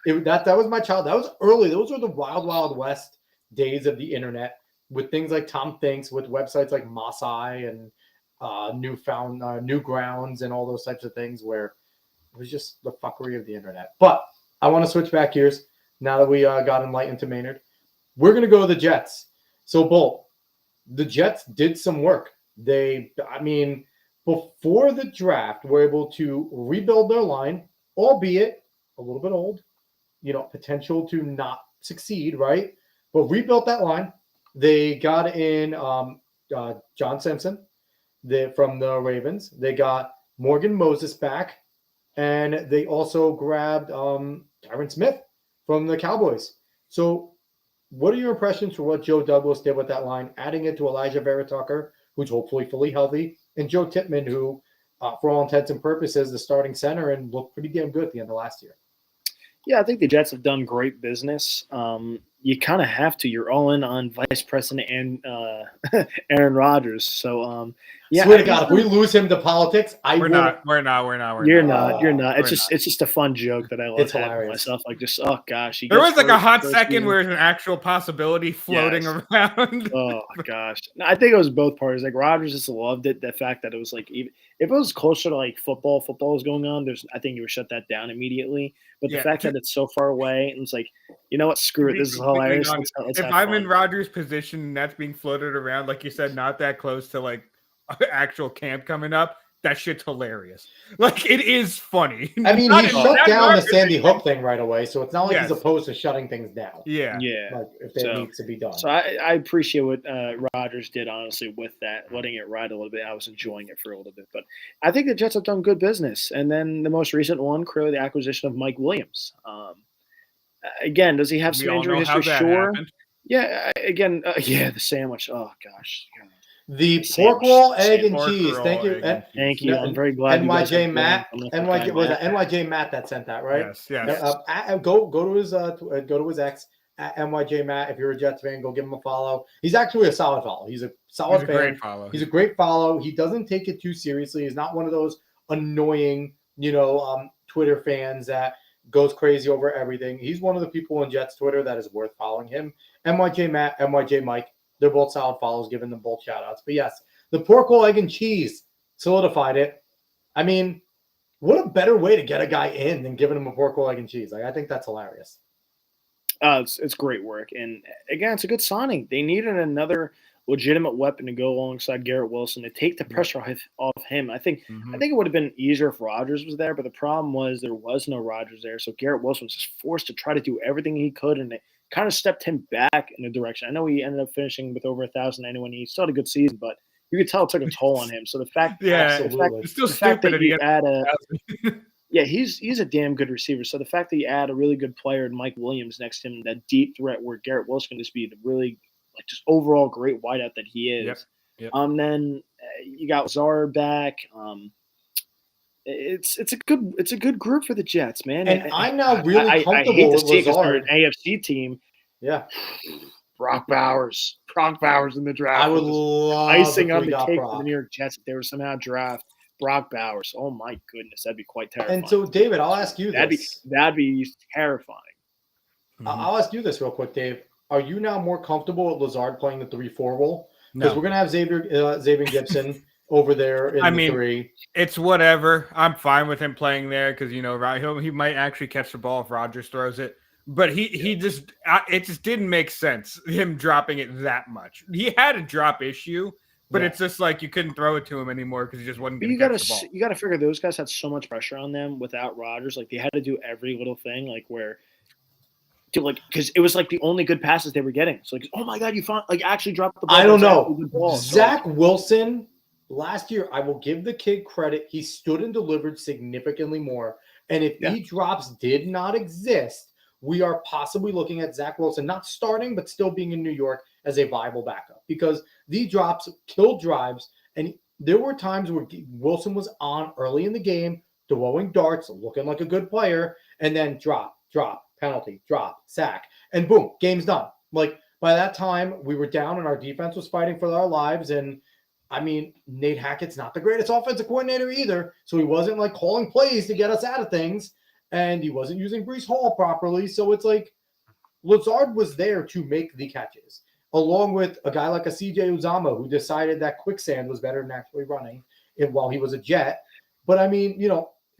that was my child. That was early. Those were the wild west days of the internet with things like Tom Thinks, with websites like Mossai and Newgrounds and all those types of things where it was just the fuckery of the internet. But I want to switch back gears now that we got enlightened to Maynard. We're going to go to the Jets. So, Bolt, the Jets did some work. Before the draft, were able to rebuild their line, albeit a little bit old, potential to not succeed, right? But rebuilt that line. They got in John Simpson from the Ravens. They got Morgan Moses back, and they also grabbed Tyron Smith from the Cowboys. So what are your impressions for what Joe Douglas did with that line, adding it to Elijah Vera Tucker, who's hopefully fully healthy, and Joe Tippmann, who, for all intents and purposes, the starting center and looked pretty damn good at the end of last year? Yeah, I think the Jets have done great business. You kind of have to. You're all in on Vice President and Aaron Rodgers. So, yeah. Swear to God, if we lose him to politics, We're not. You're not. It's just a fun joke that I love It's having hilarious. myself. Like, just oh gosh, There was like a hot first second game. where there's an actual possibility floating around. Oh gosh, no, I think it was both parties. Like Rodgers just loved it. The fact that it was like, even if it was closer to like football was going on. I think you would shut that down immediately. But the fact that it's so far away, and it's like, you know what, screw it. This is hilarious. Let's if have I'm fun. in Rodgers' position and that's being floated around, like you said, not that close to like actual camp coming up, that shit's hilarious. Like, it is funny. I mean, he shut down the Sandy Hook thing right away, so it's not like he's Yes. opposed to shutting things down. Yeah. Like, if it needs to be done. So I appreciate what Rodgers did, honestly, with that, letting it ride a little bit. I was enjoying it for a little bit. But I think the Jets have done good business. And then the most recent one, clearly the acquisition of Mike Williams. Again, does he have some injury history? Sure. Happened. Yeah, again, the sandwich. Oh, gosh. The pork roll, egg, and Pork cheese. roll, Thank you. egg, and cheese. Thank you. I'm very glad. NYJ Matt. NYJ Matt that sent that, right? Yes. Go to his ex at NYJ Matt. If you're a Jets fan, go give him a follow. He's actually a solid follow. He's a solid fan. Great follow. He's a great follow. He doesn't take it too seriously. He's not one of those annoying, Twitter fans that goes crazy over everything. He's one of the people on Jets Twitter that is worth following him. NYJ Matt, NYJ Mike. They're both solid follows, giving them both shout outs. But yes, the pork roll, egg, and cheese solidified it. I mean, what a better way to get a guy in than giving him a pork roll, egg, and cheese. Like, I think that's hilarious. It's great work. And again, it's a good signing. They needed another legitimate weapon to go alongside Garrett Wilson to take the pressure off him. I think it would have been easier if Rodgers was there, but the problem was there was no Rodgers there. So Garrett Wilson was just forced to try to do everything he could, and it kind of stepped him back in a direction. I know he ended up finishing with over 1,000 anyway, and he still had a good season, but you could tell it took a toll on him. So the fact, it's still stupid that you add he's a damn good receiver. So the fact that you add a really good player in Mike Williams next to him, that deep threat where Garrett Wilson can just be the really like just overall great wideout that he is. Yep. Then you got Lazard back. It's a good group for the Jets, man. And I'm now really I hate comfortable to with see it 'cause they're Lazard. an AFC team. Yeah, Brock Bowers in the draft. I would was just love icing if on we the got cake Brock. for the New York Jets if they were somehow draft Brock Bowers. Oh my goodness, that'd be quite terrifying. And so, David, I'll ask you this. That'd be terrifying. I'll ask you this real quick, Dave. Are you now more comfortable with Lazard playing the 3-4 role? Because No. we're gonna have Xavier Gibson over there in the 3. It's whatever. I'm fine with him playing there because he might actually catch the ball if Rodgers throws it. But it just didn't make sense him dropping it that much. He had a drop issue, but it's just like you couldn't throw it to him anymore because he just wasn't going to catch the ball. You gotta figure those guys had so much pressure on them without Rodgers. Like they had to do every little thing, because it was like the only good passes they were getting. So like, oh my God, you actually dropped the ball. I don't know. Ball. Zach Wilson last year, I will give the kid credit. He stood and delivered significantly more. And if these drops did not exist, we are possibly looking at Zach Wilson not starting, but still being in New York as a viable backup because these drops killed drives. And there were times where Wilson was on early in the game, throwing darts, looking like a good player, and then drop, penalty, drop, sack, and boom, game's done. Like by that time, we were down and our defense was fighting for our lives. And I mean, Nate Hackett's not the greatest offensive coordinator either, so he wasn't like calling plays to get us out of things. And he wasn't using Breece Hall properly. So it's like Lazard was there to make the catches, along with a guy like a CJ Uzama who decided that quicksand was better than actually running while he was a Jet. But I mean,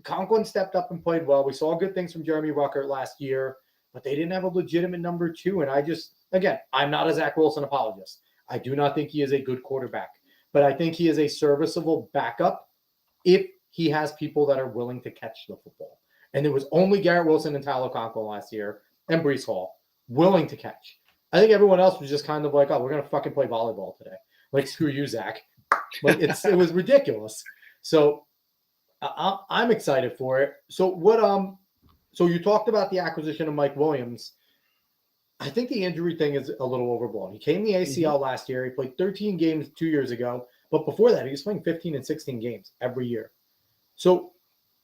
Conklin stepped up and played well. We saw good things from Jeremy Ruckert last year, but they didn't have a legitimate number 2. And I'm not a Zach Wilson apologist. I do not think he is a good quarterback, but I think he is a serviceable backup if he has people that are willing to catch the football. And there was only Garrett Wilson and Tyler Conklin last year and Breece Hall willing to catch. I think everyone else was just kind of like, oh, we're going to fucking play volleyball today. Like, screw you, Zach. Like, it was ridiculous. So I'm excited for it. So so you talked about the acquisition of Mike Williams. I think the injury thing is a little overblown. He came the ACL last year. He played 13 games 2 years ago. But before that, he was playing 15 and 16 games every year. So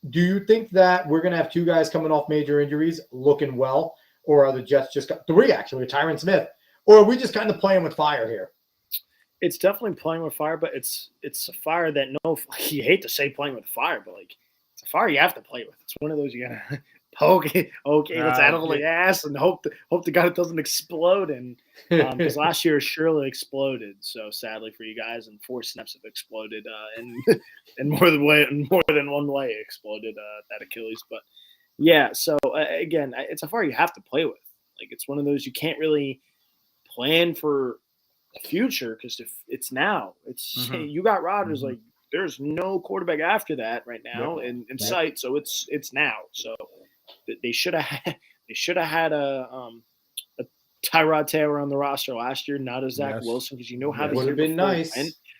do you think that we're going to have 2 guys coming off major injuries looking well? Or are the Jets just got 3, actually, with Tyron Smith? Or are we just kind of playing with fire here? It's definitely playing with fire, but it's a fire that you hate to say playing with fire, but like it's a fire you have to play with. It's one of those you gotta okay, let's add all the ass and hope the guy doesn't explode. And because last year surely exploded, so sadly for you guys, and 4 snaps have exploded, and more than one way exploded that Achilles. But yeah, so again, it's a fire you have to play with. Like it's one of those you can't really plan for the future because if it's now, it's you got Rodgers. Like there's no quarterback after that right now in sight, so it's now. So they should have had a Tyrod Taylor on the roster last year, not a Zach Wilson, because how it would have been nice.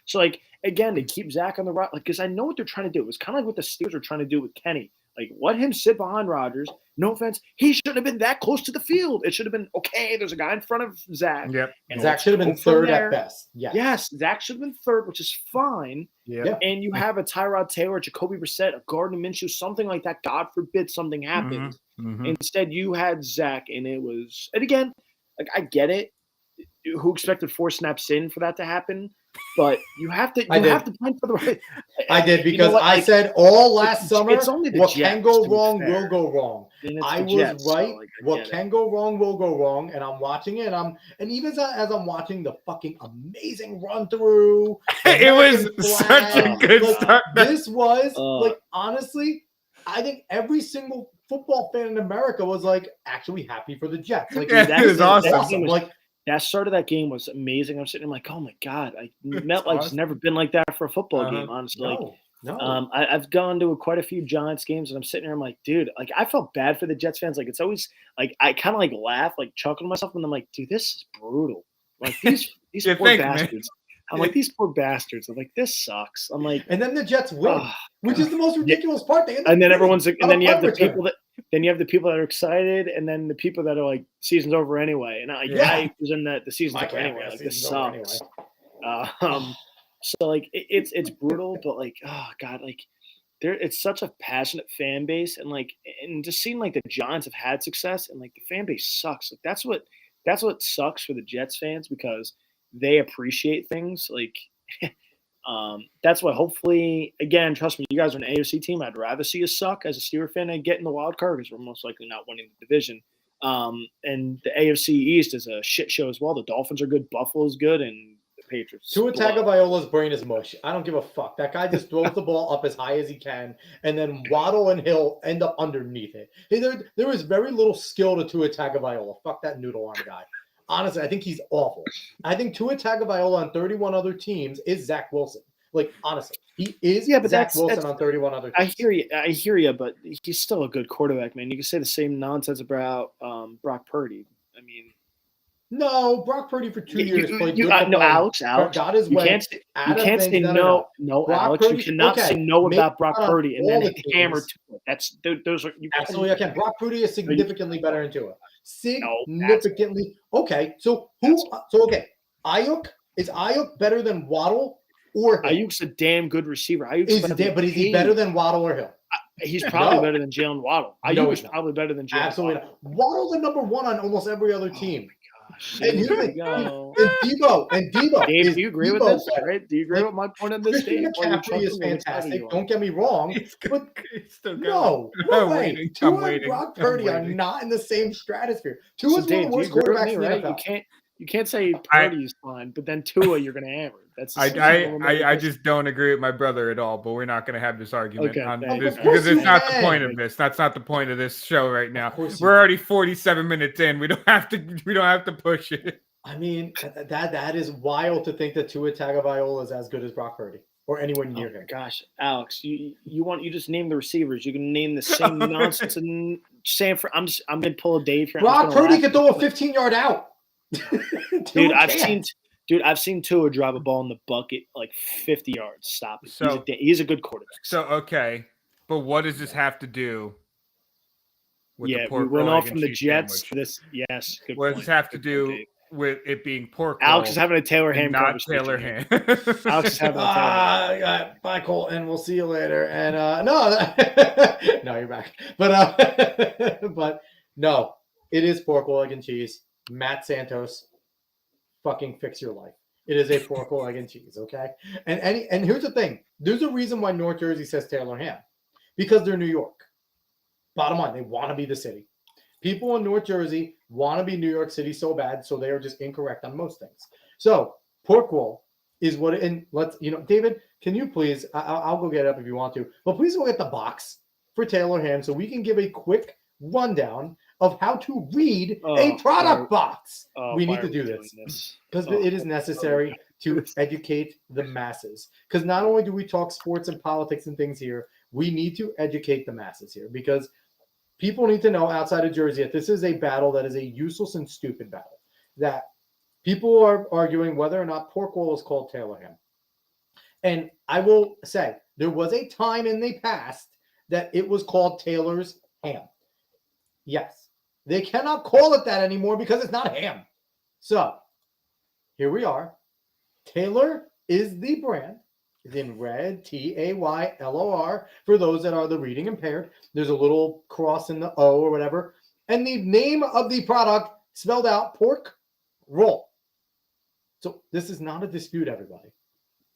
So like again, to keep Zach on the roster, because I know what they're trying to do. It was kind of like what the Steelers were trying to do with Kenny. Like, let him sit behind Rodgers. No offense. He shouldn't have been that close to the field. It should have been, okay, there's a guy in front of Zach. Yep. And Zach should have been third at best. Yes, Zach should have been third, which is fine. Yeah. And you have a Tyrod Taylor, Jacoby Brissett, a Gardner Minshew, something like that. God forbid something happens. Instead, you had Zach, and it was – and again, like I get it. Who expected 4 snaps in for that to happen? But you have to plan for the right. I did because I said all last summer, what can go wrong will go wrong. I was right. What can go wrong will go wrong. And I'm watching it. And even as I'm watching the fucking amazing run through, it was such a good start. This was like, honestly, I think every single football fan in America was like actually happy for the Jets. Like it was awesome. Like that start of that game was amazing. I'm sitting there like, oh my God, MetLife's never been like that for a football game, honestly. No. I've gone to quite a few Giants games, and I'm sitting there. I'm like, dude, like I felt bad for the Jets fans. Like it's always like I kind of like laugh, like chuckle to myself, and I'm like, dude, this is brutal. Like these poor bastards. I'm like, these poor bastards. I'm like, this sucks. I'm like, and then the Jets win, which is the most ridiculous part. And then you have the people that then you have the people that are excited, and then the people that are like, season's over anyway. And I was in the season's over anyway. Like, this sucks. So like it's brutal, but like, oh god, like it's such a passionate fan base, and just seeing like the Giants have had success, and like the fan base sucks. Like that's what sucks for the Jets fans, because they appreciate things like. That's what hopefully, again, trust me, you guys are an AFC team. I'd rather see us suck as a Steelers fan and get in the wild card, because we're most likely not winning the division. And the AFC East is a shit show as well. The Dolphins are good, Buffalo's good, and the Patriots. Tua Tagovailoa's brain is mush. I don't give a fuck. That guy just throws the ball up as high as he can, and then Waddle and Hill end up underneath it. Hey, there is very little skill to Tua Tagovailoa. Fuck that noodle arm guy. Honestly, I think he's awful. I think Tua Tagovailoa on 31 other teams is Zach Wilson. Like, honestly, he is Zach Wilson on 31 other teams. I hear you, but he's still a good quarterback, man. You can say the same nonsense about Brock Purdy. I mean, no, Brock Purdy for 2 years played good football. No, Alex, got his way. You can't say no, Alex. Purdy, you cannot say no about Brock Purdy and then hammer Tua. Those are absolutely. I can. Brock Purdy is significantly better than Tua. Significantly. Okay, so who? So okay, is Ayuk better than Waddle or Hill? Ayuk's a damn good receiver. But is he better than Waddle or Hill? He's probably better than Jalen Waddle. Ayuk is probably better than Jalen. Absolutely not. Waddle's the number one on almost every other team. And Debo. Dave, do you agree with this? Right? Do you agree with my point on this? Christian McCaffrey is fantastic. Don't get me wrong. But no way. Tua and Brock Purdy are not in the same stratosphere. Tua's one of the worst quarterbacks in the NFL. You can't say Purdy's fine, but then Tua you're going to hammer. I just don't agree with my brother at all. But we're not going to have this argument on this, because it's not the point of this. That's not the point of this show right now. We're already 47 minutes in. We don't have to push it. I mean, that is wild to think that Tua Tagovailoa is as good as Brock Purdy or anyone near him. Gosh, Alex, you just name the receivers. You can name the same nonsense in Sanford. I'm going to pull a Dave here. Brock Purdy could throw a 15-yard out. Dude, I've seen Tua drop a ball in the bucket like 50 yards. Stop it. So he's a good quarterback. So okay, but what does this have to do with the pork roll? We went off from the Jets to this. Yes. Good what does this have to do with it being pork roll? Alex is having a Taylor Ham conversation. Not Taylor Ham. Alex is having a Taylor Ham. Bye, Colton. We'll see you later. And no, you're back. But no, it is pork roll, egg, and cheese. Matt Santos, fucking fix your life. It is a pork roll, egg, and cheese, okay? And here's the thing. There's a reason why North Jersey says Taylor Ham. Because they're New York. Bottom line, they want to be the city. People in North Jersey want to be New York City so bad, so they are just incorrect on most things. So pork roll is what – and let's – David, can you please – I'll go get it up if you want to. But please go get the box for Taylor Ham so we can give a quick rundown of how to read a product box. We need to do this because it is necessary to educate the masses. Because not only do we talk sports and politics and things here, we need to educate the masses here, because people need to know outside of Jersey that this is a battle that is a useless and stupid battle. That people are arguing whether or not pork roll is called Taylor Ham. And I will say there was a time in the past that it was called Taylor's Ham. Yes. They cannot call it that anymore because it's not ham. So here we are. Taylor is the brand. It's in red, Taylor, for those that are the reading impaired. There's a little cross in the O or whatever. And the name of the product spelled out pork roll. So this is not a dispute, everybody.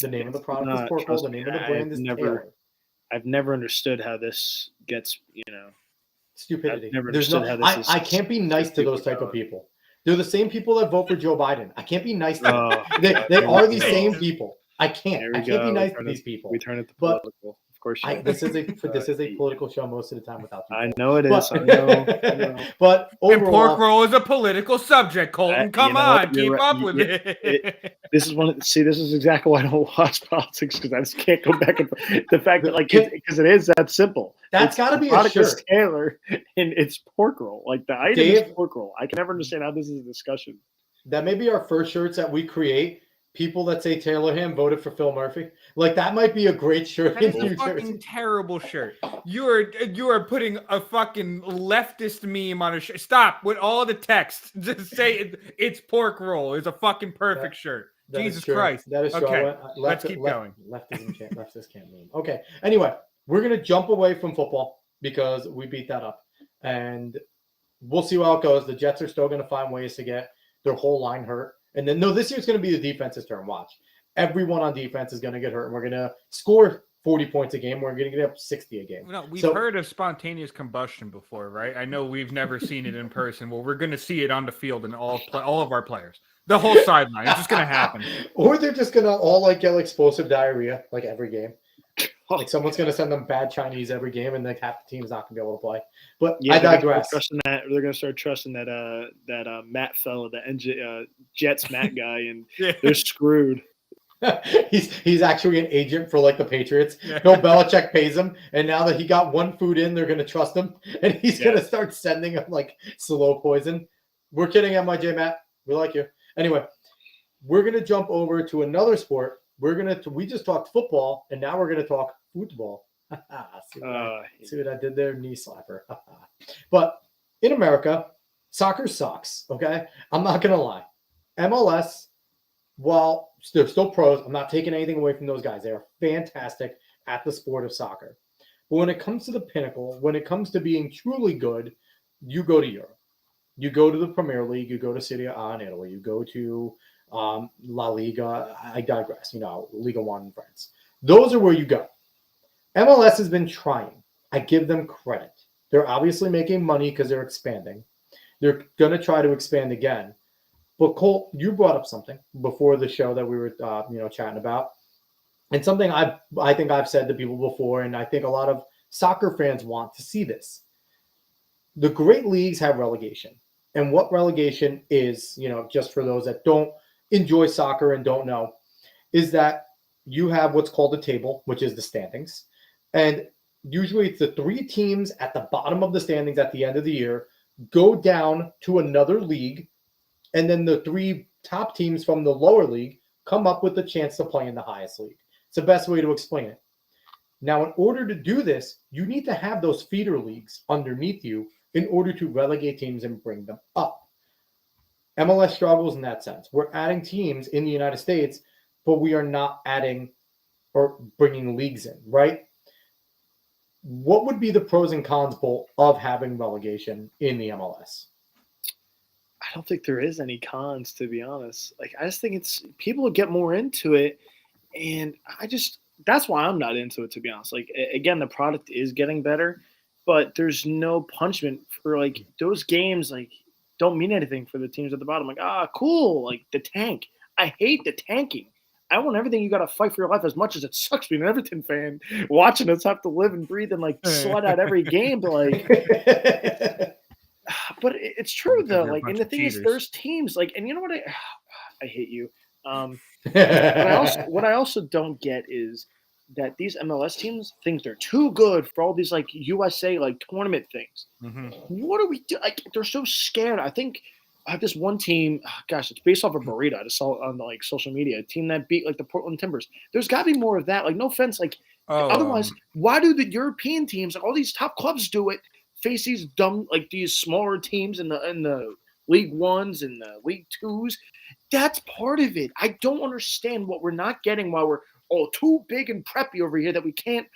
The name of the product is pork roll. The name of the brand is Taylor. I've never understood how this gets, stupidity. I can't be nice to those type of people. They're the same people that vote for Joe Biden. I can't be nice to them. They are the same people. I can't be nice to these people. We turn it to political. Of course, this is a political show most of the time without you. I know it is. I know. But overall, and pork roll is a political subject, Colton. Come on, keep up with it. This is exactly why I don't watch politics, because I just can't go back and the fact that because it is that simple. That's got to be a shirt. Taylor, and it's pork roll. Like the item is pork roll. I can never understand how this is a discussion. That may be our first shirts that we create. people that say Taylor Ham voted for Phil Murphy. Like that might be a great shirt That in is a New fucking Jersey. terrible shirt. You are putting a fucking leftist meme on a shirt. Stop with all the text. Just say it's pork roll. It's a fucking perfect shirt. Jesus Christ. That is true. Okay, let's keep going. Leftism can't meme. Okay. Anyway, we're gonna jump away from football because we beat that up, and we'll see how it goes. The Jets are still gonna find ways to get their whole line hurt, and then this year's gonna be the defense's turn. Watch, everyone on defense is gonna get hurt, and we're gonna score 40 points a game. We're going to get up 60 a game. No, we've heard of spontaneous combustion before, right? I know we've never seen it in person. Well, we're going to see it on the field and all of our players. The whole sideline. It's just going to happen. Or they're just going to all get explosive diarrhea like every game. Like someone's going to send them bad Chinese every game, and like half the team's not going to be able to play. But yeah, I digress. They're going to start trusting that Matt fellow, the Jets Matt guy, and they're screwed. He's actually an agent for like the Patriots. Bill Belichick pays him, and now that he got one food in, they're gonna trust him, and he's gonna start sending him like slow poison. We're kidding, MIJ Matt. We like you. Anyway, we're gonna jump over to another sport. We just talked football, and now we're gonna talk football. See what I did there? Knee slapper. But in America, soccer sucks. Okay, I'm not gonna lie. MLS. While they're still pros, I'm not taking anything away from those guys. They are fantastic at the sport of soccer. But when it comes to the pinnacle, when it comes to being truly good, you go to Europe. You go to the Premier League. You go to Serie A in Italy. You go to La Liga. I digress. Liga 1 in France. Those are where you go. MLS has been trying. I give them credit. They're obviously making money because they're expanding. They're going to try to expand again. But Colt, you brought up something before the show that we were, chatting about, and something I think I've said to people before, and I think a lot of soccer fans want to see this. The great leagues have relegation, and what relegation is, just for those that don't enjoy soccer and don't know, is that you have what's called a table, which is the standings, and usually it's the 3 teams at the bottom of the standings at the end of the year go down to another league. And then the 3 top teams from the lower league come up with the chance to play in the highest league. It's the best way to explain it. Now, in order to do this, you need to have those feeder leagues underneath you in order to relegate teams and bring them up. MLS struggles in that sense. We're adding teams in the United States, but we are not adding or bringing leagues in, right? What would be the pros and cons, Bolt, of having relegation in the MLS? I don't think there is any cons, to be honest. Like, I just think it's people get more into it, and that's why I'm not into it, to be honest. Like, again, the product is getting better, but there's no punishment for like those games. Like, don't mean anything for the teams at the bottom. Like, cool, like the tank. I hate the tanking. I want everything. You got to fight for your life as much as it sucks being an Everton fan, watching us have to live and breathe and like sweat out every game. But like. But it's true though. Like, and the thing is, there's teams like, and you know what? I hate you. What I also don't get is that these MLS teams think they're too good for all these like USA like tournament things. Mm-hmm. What do we do? Like, they're so scared. I think I have this one team. Gosh, it's based off of burrito. I just saw it on like social media. A team that beat like the Portland Timbers. There's got to be more of that. Like, no offense. Like, otherwise, why do the European teams, like all these top clubs, do it? Face these dumb, like these smaller teams in the League Ones and the League Twos. That's part of it. I don't understand what we're not getting while we're all too big and preppy over here that we can't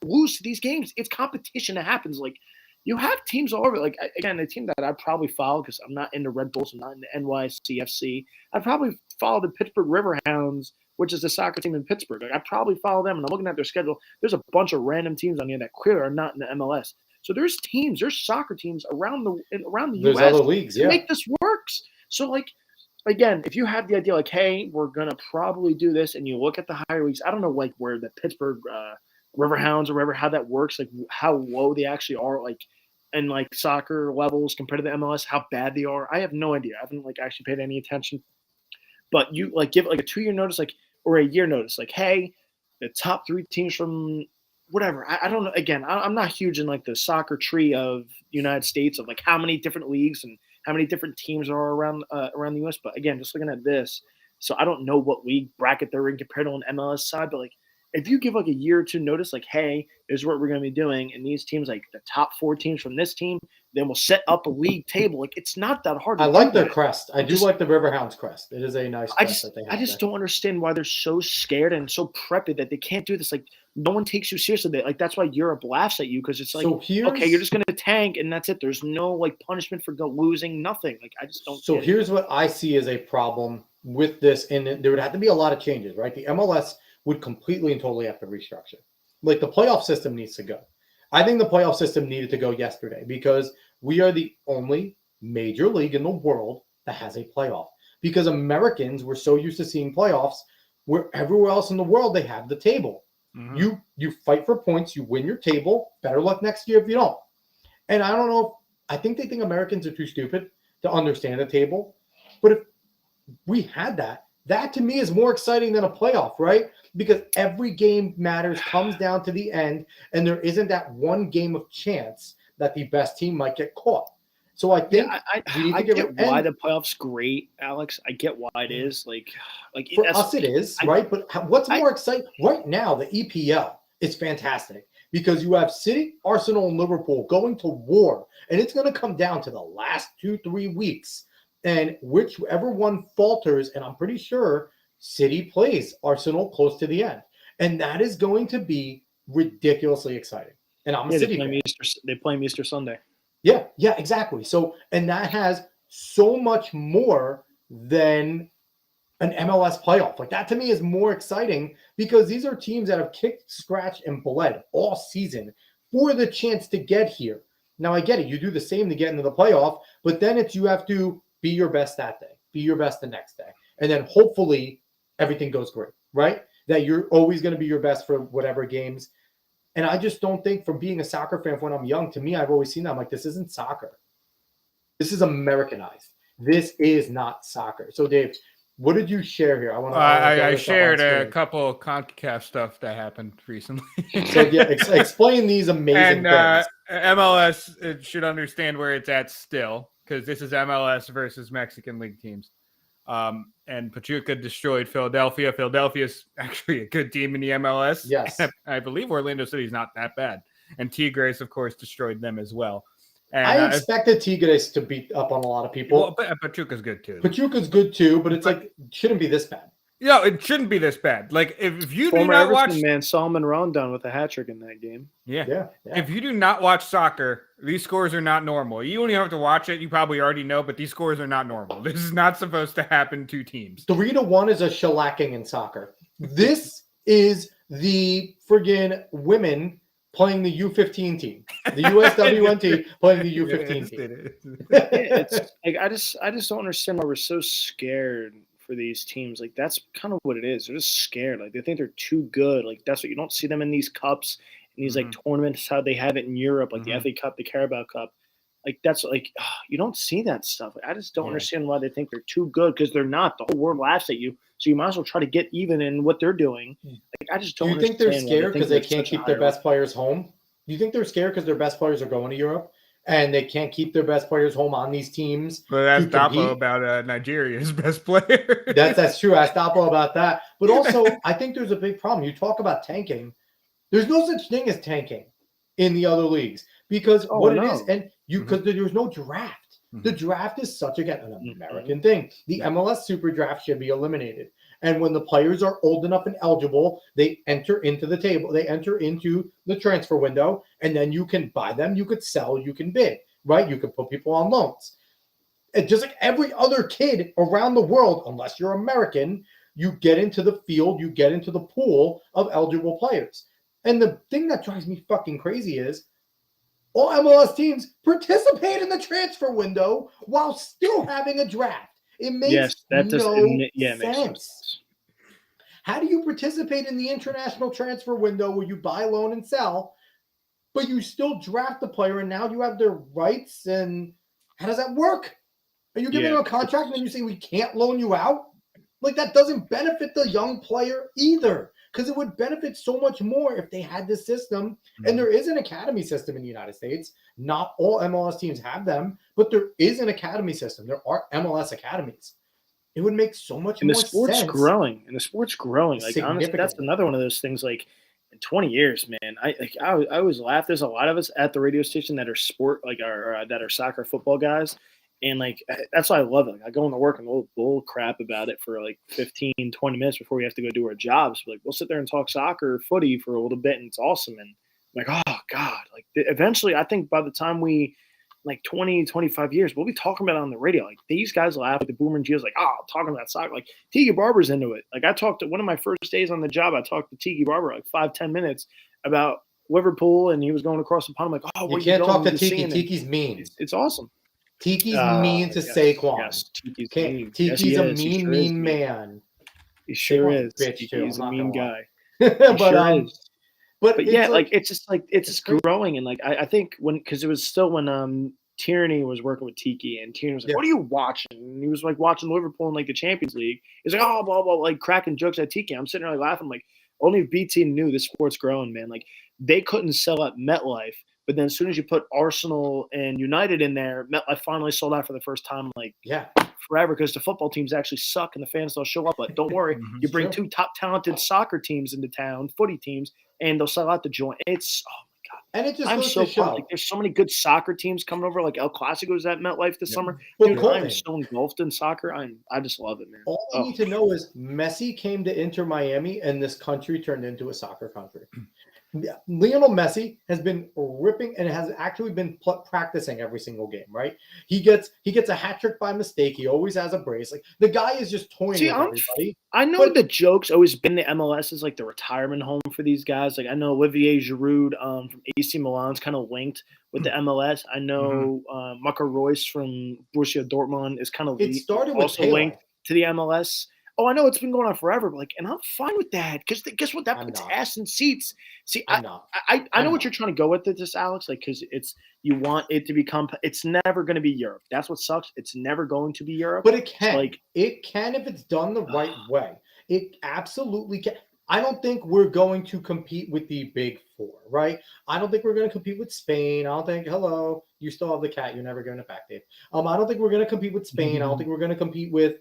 lose to these games. It's competition that happens. Like, you have teams all over. Like, again, a team that I'd probably follow because I'm not into Red Bulls, I'm not into NYCFC. I'd probably follow the Pittsburgh Riverhounds, which is the soccer team in Pittsburgh. Like, I'd probably follow them, and I'm looking at their schedule. There's a bunch of random teams on here that clearly are not in the MLS. So there's soccer teams around the there's U.S. other leagues, to make this works. So, like, again, if you have the idea, like, hey, we're gonna probably do this, and you look at the higher leagues, I don't know, like, where the Pittsburgh Riverhounds or whatever, how that works, like, how low they actually are, like, in like soccer levels compared to the MLS, how bad they are. I have no idea. I haven't like actually paid any attention. But you like give like a 2-year notice, like, or a year notice, like, hey, the top 3 teams from whatever. I don't know. Again, I'm not huge in like the soccer tree of United States of like how many different leagues and how many different teams are around the U.S. But again, just looking at this, So I don't know what league bracket they're in compared to an MLS side, but like if you give like a year or two notice, like, hey, this is what we're going to be doing, and these teams, like the top 4 teams from this team, then we'll set up a league table. Like it's not that hard. I To like do their that. crest. I do like the Riverhounds crest. It is a nice crest that they have. I just don't understand why they're so scared and so preppy that they can't do this. Like no one takes you seriously. Like that's why Europe laughs at you because it's like, okay, you're just going to tank and that's it. There's no like punishment for losing, nothing. Like I just don't. So here's what I see as a problem with this, and there would have to be a lot of changes, right? The MLS would completely and totally have to restructure. Like the playoff system needs to go. I think the playoff system needed to go yesterday because we are the only major league in the world that has a playoff. Because Americans were so used to seeing playoffs where everywhere else in the world they have the table. Mm-hmm. You fight for points, you win your table. Better luck next year if you don't. And I don't know. I think they think Americans are too stupid to understand the table. But if we had that to me is more exciting than a playoff, right? Because every game matters, comes down to the end, and there isn't that one game of chance that the best team might get caught. So I think we need to get why the playoffs great, Alex. I get why it is. Like for us it is, right? But what's more exciting right now? The EPL is fantastic because you have City, Arsenal, and Liverpool going to war, and it's going to come down to the last 2-3 weeks. And whichever one falters, and I'm pretty sure City plays Arsenal close to the end. And that is going to be ridiculously exciting. And I'm a City fan. They play them Easter Sunday. Yeah, exactly. So, and that has so much more than an MLS playoff. Like that to me is more exciting because these are teams that have kicked, scratched, and bled all season for the chance to get here. Now, I get it. You do the same to get into the playoff, but then it's you have to be your best that day, be your best the next day. And then hopefully everything goes great, right? That you're always going to be your best for whatever games. And I just don't think from being a soccer fan when I'm young, to me, I've always seen that. I'm like, this isn't soccer. This is Americanized. This is not soccer. So, Dave, what did you share here? I shared a couple of CONCACAF stuff that happened recently. So, yeah, explain these amazing things. MLS should understand where it's at still because this is MLS versus Mexican League teams. And Pachuca destroyed Philadelphia. Philadelphia's actually a good team in the MLS. Yes. I believe Orlando City's not that bad. And Tigres, of course, destroyed them as well. And I expected Tigres to beat up on a lot of people. Well, but Pachuca's good too. Pachuca's good too, but it's like it shouldn't be this bad. No, it shouldn't be this bad. Like if you Former do not Everton watch, man, Solomon Rondon with a hat trick in that game. Yeah. If you do not watch soccer, these scores are not normal. You only have to watch it. You probably already know, but these scores are not normal. This is not supposed to happen to teams. 3-1 is a shellacking in soccer. This is the friggin' women playing the U15 team, the USWNT playing the U15 team. It's like I just don't understand why we're so scared for these teams. Like that's kind of what it is. They're just scared. Like they think they're too good. Like that's what you don't see them in these cups, in these like tournaments, how they have it in Europe, like the FA Cup, the Carabao Cup. Like that's like you don't see that stuff. I just don't understand why they think they're too good because they're not. The whole world laughs at you, so you might as well try to get even in what they're doing. Like I just don't. Do you think they're scared because they can't keep their best players home? Do you think they're scared because their best players are going to Europe and they can't keep their best players home on these teams? But that's Dapo about Nigeria's best player. That's true. Ask Dapo about that. But also, I think there's a big problem. You talk about tanking. There's no such thing as tanking in the other leagues because it is, and because there's no draft. The draft is such an American thing. The MLS Super Draft should be eliminated. And when the players are old enough and eligible, they enter into the table. They enter into the transfer window, and then you can buy them. You could sell. You can bid, right? You can put people on loans. And just like every other kid around the world, unless you're American, you get into the field. You get into the pool of eligible players. And the thing that drives me fucking crazy is all MLS teams participate in the transfer window while still having a draft. It makes no sense. How do you participate in the international transfer window where you buy, loan, and sell, but you still draft the player and now you have their rights? And how does that work? Are you giving them a contract and then you say we can't loan you out? Like that doesn't benefit the young player either. Because it would benefit so much more if they had this system. And there is an academy system in the United States. Not all MLS teams have them, but there is an academy system. There are MLS academies. It would make so much And the more sport's sense. growing. And the sport's growing. Like, honestly, that's Significantly. another one of those things, like, in 20 years, man, I always laugh. There's a lot of us at the radio station that are that are soccer football guys. And, like, that's why I love it. Like, I go into work and we'll bull crap about it for, like, 15, 20 minutes before we have to go do our jobs. Like, we'll sit there and talk soccer or footy for a little bit, and it's awesome. And I'm like, oh, God. Like, eventually, I think by the time we – like 20, 25 years, we'll be talking about it on the radio. Like, these guys laugh at the Boomer and Gio's like, talking about soccer. Like, Tiki Barber's into it. Like, I talked to one of my first days on the job, I talked to Tiki Barber like 5-10 minutes about Liverpool, and he was going across the pond. I'm like, You where can't you going? talk to Just Tiki. seeing it. Tiki's mean. It's awesome. Tiki's mean to Yes, Saquon. yes, Tiki's Can't- mean. Tiki's Yes, he a is. He mean, sure is mean man. He sure Saquon's is. a bitch, too, He's I'm a not mean gonna guy. lie. He sure is. But But it's yeah, like, it's just like it's great. growing, and like I think because it was still when Tierney was working with Tiki, and Tierney was like, Yeah. "What are you watching?" And he was like watching Liverpool in like the Champions League. He's like, "Oh, blah blah," like cracking jokes at Tiki. I'm sitting there like laughing, like, only if BT knew this sport's growing, man. Like, they couldn't sell out MetLife, but then as soon as you put Arsenal and United in there, MetLife finally sold out for the first time, like, yeah. forever, because the football teams actually suck and the fans don't show up. But don't worry, you bring True. two top talented soccer teams into town, footy teams, and they'll sell out the joint. It's And it just I'm goes so to show. pumped. Like, there's so many good soccer teams coming over. Like El Clasico's at MetLife this summer. But Dude, Colton, I'm so engulfed in soccer. I just love it, man. all you need to know is Messi came to Inter Miami, and this country turned into a soccer country. Lionel Messi has been ripping and has actually been practicing every single game, right? He gets a hat trick by mistake. He always has a brace. Like, the guy is just toying with everybody. I know the joke's always been the MLS is like the retirement home for these guys. Like, I know Olivier Giroud from AC Milan's kind of linked with the MLS. I know Marco Reus from Borussia Dortmund is kind of also linked to the MLS. Oh, I know it's been going on forever, but and I'm fine with that, because guess what? That puts ass in seats. See, I know what you're trying to go with this, Alex. Like, because you want it to become. It's never going to be Europe. That's what sucks. It's never going to be Europe. But it can. It can if it's done the right way. It absolutely can. I don't think we're going to compete with the big four, right? I don't think we're going to compete with Spain. I don't think. Hello, you still have the cat. You're never going to back, Dave. I don't think we're going to compete with Spain. I don't think we're going to compete with,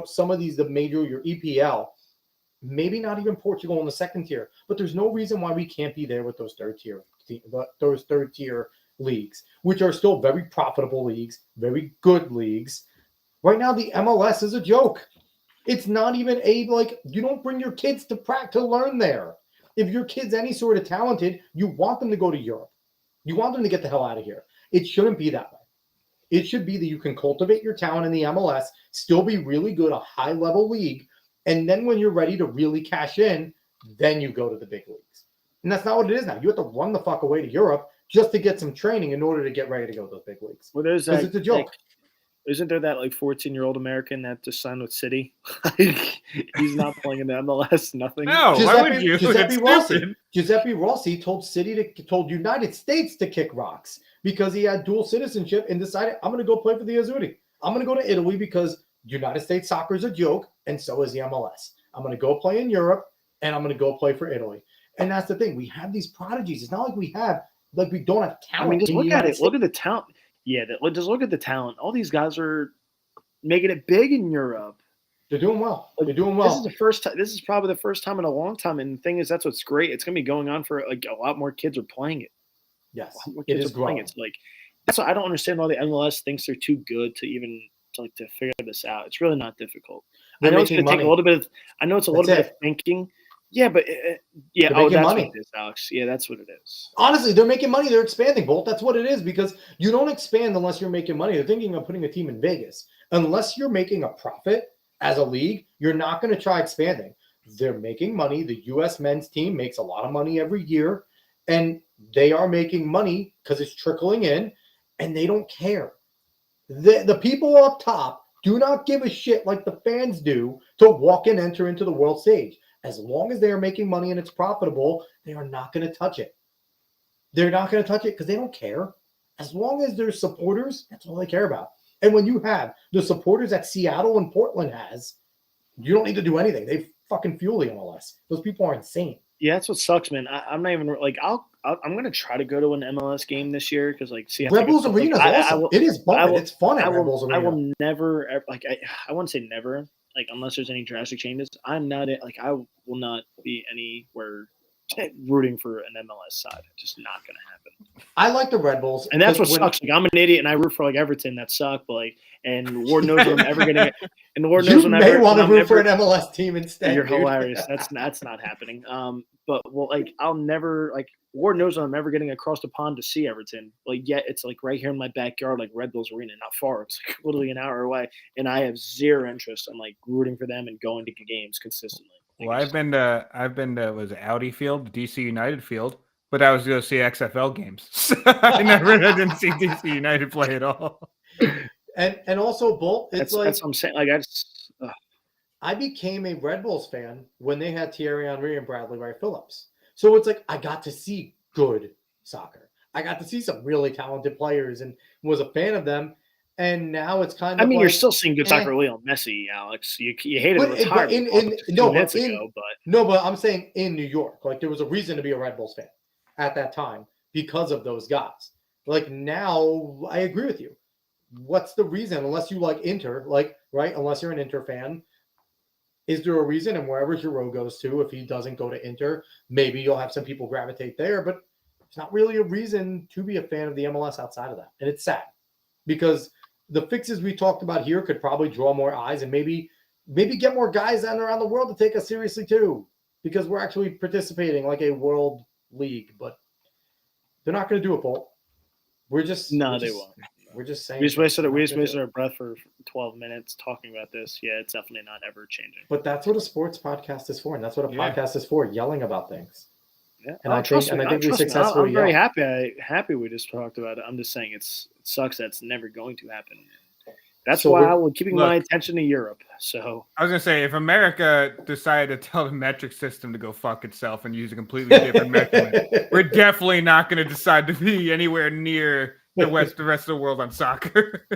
some of your EPL, maybe not even Portugal in the second tier, but there's no reason why we can't be there with those third tier leagues, which are still very profitable leagues, very good leagues. Right now, the MLS is a joke. It's not even you don't bring your kids to learn there. If your kid's any sort of talented, you want them to go to Europe. You want them to get the hell out of here. It shouldn't be that way. It should be that you can cultivate your talent in the MLS, still be really good, a high-level league, and then when you're ready to really cash in, then you go to the big leagues. And that's not what it is now. You have to run the fuck away to Europe just to get some training in order to get ready to go to those big leagues. Well, there's that. It's a joke. Isn't there that 14-year-old American that just signed with City? He's not playing in the MLS. Nothing. No, why would you? Giuseppe Rossi told United States to kick rocks because he had dual citizenship and decided, I'm going to go play for the Azzurri. I'm going to go to Italy because United States soccer is a joke, and so is the MLS. I'm going to go play in Europe, and I'm going to go play for Italy. And that's the thing. We have these prodigies. It's not like we don't have talent. I mean, just look at it. Look at the talent. Yeah, just look at the talent. All these guys are making it big in Europe. They're doing well. They're doing well. This is the first time. This is probably the first time in a long time. And the thing is, that's what's great. It's going to be going on for a lot more kids are playing it. Yes, it is growing. It's that's why I don't understand why the MLS thinks they're too good to even to figure this out. It's really not difficult. I know it's going to take a little bit of. I know it's a little bit of thinking. Yeah, but yeah. They're making money. What it is, Alex. Yeah, that's what it is. Honestly, they're making money. They're expanding, Bolt. That's what it is, because you don't expand unless you're making money. They're thinking of putting a team in Vegas. Unless you're making a profit as a league, you're not going to try expanding. They're making money. The U.S. men's team makes a lot of money every year, and they are making money because it's trickling in, and they don't care. The people up top do not give a shit like the fans do to walk and enter into the world stage. As long as they are making money and it's profitable, they are not going to touch it. They're not going to touch it because they don't care. As long as there's supporters, that's all they care about. And when you have the supporters that Seattle and Portland has, you don't need to do anything. They fucking fuel the MLS. Those people are insane. Yeah, that's what sucks, man. I'm not even I'm gonna try to go to an MLS game this year because see Red Bulls Arena is awesome. It is bumping. It's fun at Red Bulls Arena. I will never I wouldn't say never unless there's any drastic changes. I'm not I will not be anywhere rooting for an MLS side. It's just not gonna happen. I like the Red Bulls, and that's what sucks. I'm an idiot and I root for Everton that suck, but and Ward knows when I'm ever getting it. And the Ward knows you when may want to root for an MLS team instead. You're hilarious. That's not happening. But I'll never Ward knows when I'm ever getting across the pond to see Everton. Yet it's right here in my backyard, Red Bulls Arena, not far. It's literally an hour away, and I have zero interest in rooting for them and going to games consistently. Well, I've been to was it Audi Field, DC United Field, but I was going to see XFL games. So I didn't see DC United play at all. And also, Bolt, that's what I'm saying. I became a Red Bulls fan when they had Thierry Henry and Bradley Wright Phillips. So it's I got to see good soccer. I got to see some really talented players and was a fan of them. And now it's kind of. You're still seeing good soccer. Leo Messi, Alex. You hated retirement. But I'm saying in New York, there was a reason to be a Red Bulls fan at that time because of those guys. Now, I agree with you. What's the reason? Unless you like Inter, right? Unless you're an Inter fan, is there a reason? And wherever Giroud goes to, if he doesn't go to Inter, maybe you'll have some people gravitate there. But it's not really a reason to be a fan of the MLS outside of that, and it's sad because the fixes we talked about here could probably draw more eyes and maybe get more guys around the world to take us seriously too, because we're actually participating like a world league, but they're not going to do it, Bolt. They won't. We're just saying. We just wasted our breath for 12 minutes talking about this. Yeah, it's definitely not ever changing. But that's what a sports podcast is for, and that's what a podcast is for, yelling about things. Yeah, and I think we successfully. I'm very happy we just talked about it. I'm just saying it sucks that it's never going to happen. That's why I will keeping my attention to Europe. So I was gonna say, if America decided to tell the metric system to go fuck itself and use a completely different measurement, we're definitely not going to decide to be anywhere near the rest of the world on soccer.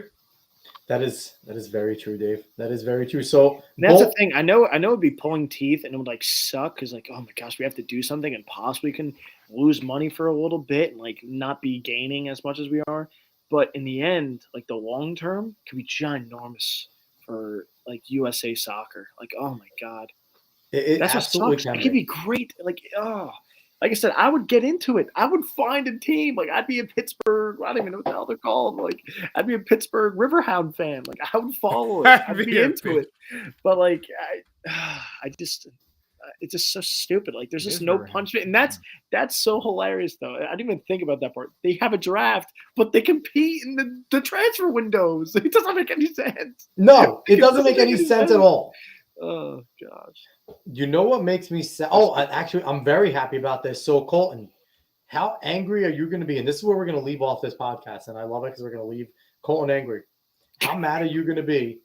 That is very true, Dave. That is very true. So that's the thing. I know it'd be pulling teeth and it would suck because oh my gosh, we have to do something and possibly can lose money for a little bit and not be gaining as much as we are. But in the end, the long term could be ginormous for USA soccer. Oh my God. That's what sucks. It could be great. Like I said, I would get into it. I would find a team. I'd be a Pittsburgh. I don't even know what the hell they're called. I'd be a Pittsburgh Riverhound fan. I would follow it. I'd be into it. But it's just so stupid. There's just no punishment, and that's so hilarious. Though I didn't even think about that part. They have a draft, but they compete in the transfer windows. It doesn't make any sense. No, it doesn't make any sense at all. Oh gosh. You know what makes me sad? Oh, actually, I'm very happy about this. So, Colton, how angry are you going to be? And this is where we're going to leave off this podcast. And I love it because we're going to leave Colton angry. How mad are you going to be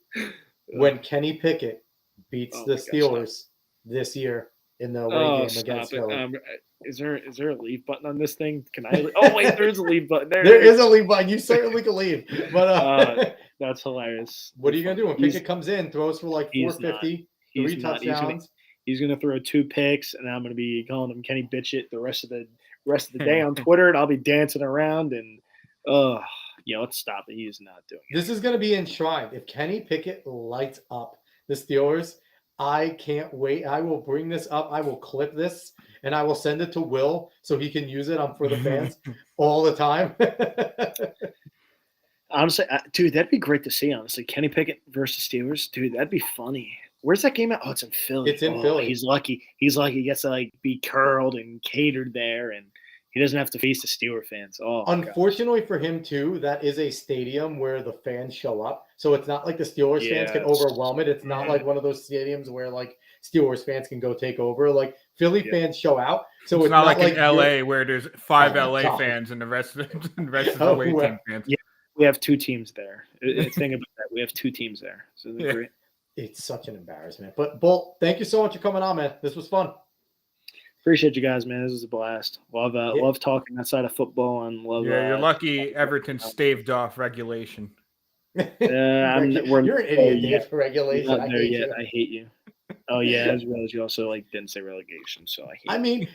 when Kenny Pickett beats the Steelers this year in the away game against Philly? Is there a leave button on this thing? Can I? Oh wait, there is a leave button. There is a leave button. You certainly can leave. But that's hilarious. What are you gonna do when Pickett comes in, throws for 450, 3 touchdowns? He's gonna throw 2 picks, and I'm gonna be calling him Kenny Bitchit the rest of the day on Twitter, and I'll be dancing around and let's stop it. He's not doing it. This is gonna be enshrined. If Kenny Pickett lights up the Steelers, I can't wait. I will bring this up. I will clip this and I will send it to Will so he can use it for the fans all the time. Honestly, dude, that'd be great to see, honestly. Kenny Pickett versus Steelers. Dude, that'd be funny. Where's that game at? Oh, it's in Philly. It's in Philly. He's lucky. He gets to be curled and catered there, and he doesn't have to face the Steeler fans. Oh, unfortunately for him too, that is a stadium where the fans show up. So it's not like the Steelers fans can overwhelm it. It's not like one of those stadiums where Steelers fans can go take over. Philly fans show out. So it's not like in LA where there's 5 LA fans and the rest of the away team fans. Yeah, we have 2 teams there. Think about that. We have 2 teams there. So great. It's such an embarrassment. But Bolt, thank you so much for coming on, man. This was fun. Appreciate you guys, man. This was a blast. Love talking outside of football and love. Yeah, you're lucky Everton staved off regulation. You're an idiot, Dave, for regulation. Not there yet. I hate you. Oh yeah, as well as you also didn't say relegation, so I hate. I mean,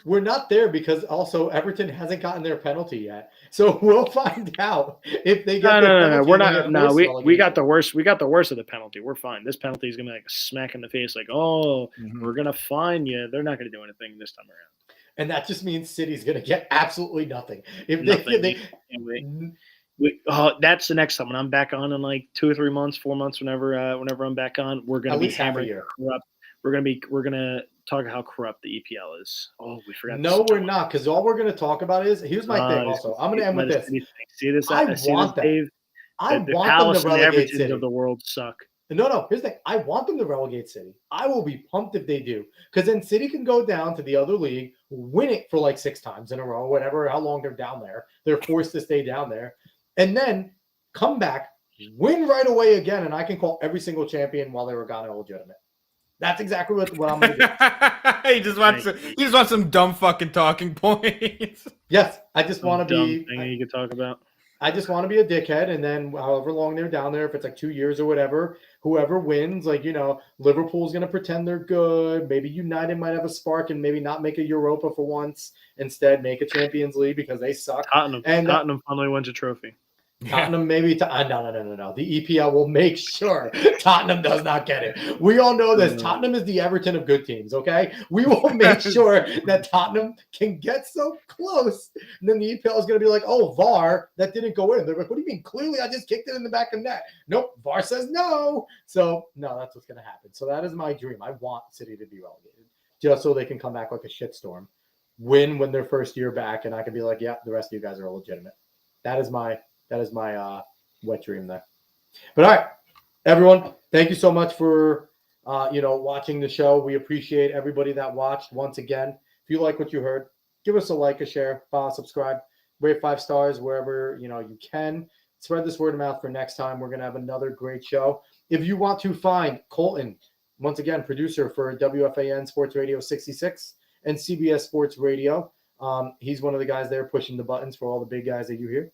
we're not there because also Everton hasn't gotten their penalty yet, so we'll find out if they get their penalty. We're and they not. get No, worse we got relegation. the worst. We got the worst of the penalty. We're fine. This penalty is gonna be like a smack in the face. Like, oh, we're gonna fine you. They're not gonna do anything this time around. And that just means City's going to get absolutely nothing. If Nothing. That's the next time when I'm back on in like 2 or 3 months, 4 months, whenever I'm back on, we're gonna At be least half a hammering year. corrupt. We're gonna talk how corrupt the EPL is. Oh, we forgot. No, we're not, because all we're going to talk about is here's my thing. Also, I'm going to end with this. See this? I want them. Dave? I The want Palace them to and the relegate Evertons City. of the world suck. No. Here's the thing. I want them to relegate City. I will be pumped if they do, because then City can go down to the other league, win it for like 6 times in a row, whatever, how long they're down there. They're forced to stay down there, and then come back, win right away again, and I can call every single champion while they were gone illegitimate. That's exactly what I'm going to do. He just wants some dumb fucking talking points. Yes, I just want to be. Thing you could talk about. I just want to be a dickhead, and then however long they're down there, if it's like 2 years or whatever, whoever wins, Liverpool's going to pretend they're good. Maybe United might have a spark and maybe not make a Europa for once. Instead, make a Champions League because they suck. Tottenham finally wins a trophy. Tottenham maybe. No. The EPL will make sure Tottenham does not get it. We all know this. Tottenham is the Everton of good teams, okay? We will make sure that Tottenham can get so close. And then the EPL is going to be like, oh, VAR, that didn't go in. They're like, what do you mean? Clearly, I just kicked it in the back of net. Nope, VAR says no. So, no, that's what's going to happen. So that is my dream. I want City to be relegated just so they can come back like a shitstorm. Win when their first year back, and I can be like, yeah, the rest of you guys are illegitimate. That is my wet dream there. But all right, everyone, thank you so much for watching the show. We appreciate everybody that watched. Once again, if you like what you heard, give us a like, a share, follow, subscribe, rate 5 stars wherever you can. Spread this word of mouth for next time. We're gonna have another great show. If you want to find Colton, once again, producer for WFAN Sports Radio 66 and CBS Sports Radio, he's one of the guys there pushing the buttons for all the big guys that you hear.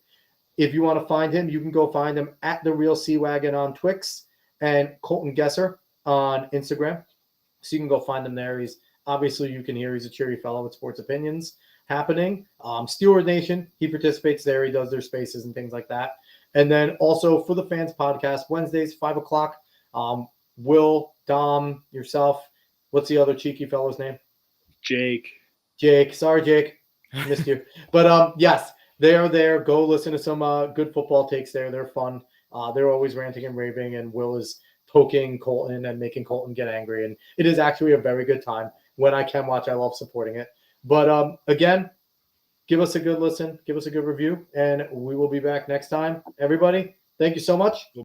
If you want to find him, you can go find him at The Real Sea Wagon on Twix and Colton Gesser on Instagram. So you can go find him there. He's obviously, you can hear he's a cheery fellow with sports opinions happening. Steelers Nation, he participates there. He does their spaces and things like that. And then also for the Fans Podcast, Wednesdays, 5 o'clock. Will, Dom, yourself. What's the other cheeky fellow's name? Jake. Sorry, Jake. Missed you. But yes. They are there. Go listen to some good football takes there. They're fun. They're always ranting and raving, and Will is poking Colton and making Colton get angry. And it is actually a very good time. When I can watch, I love supporting it. But again, give us a good listen. Give us a good review, and we will be back next time. Everybody, thank you so much.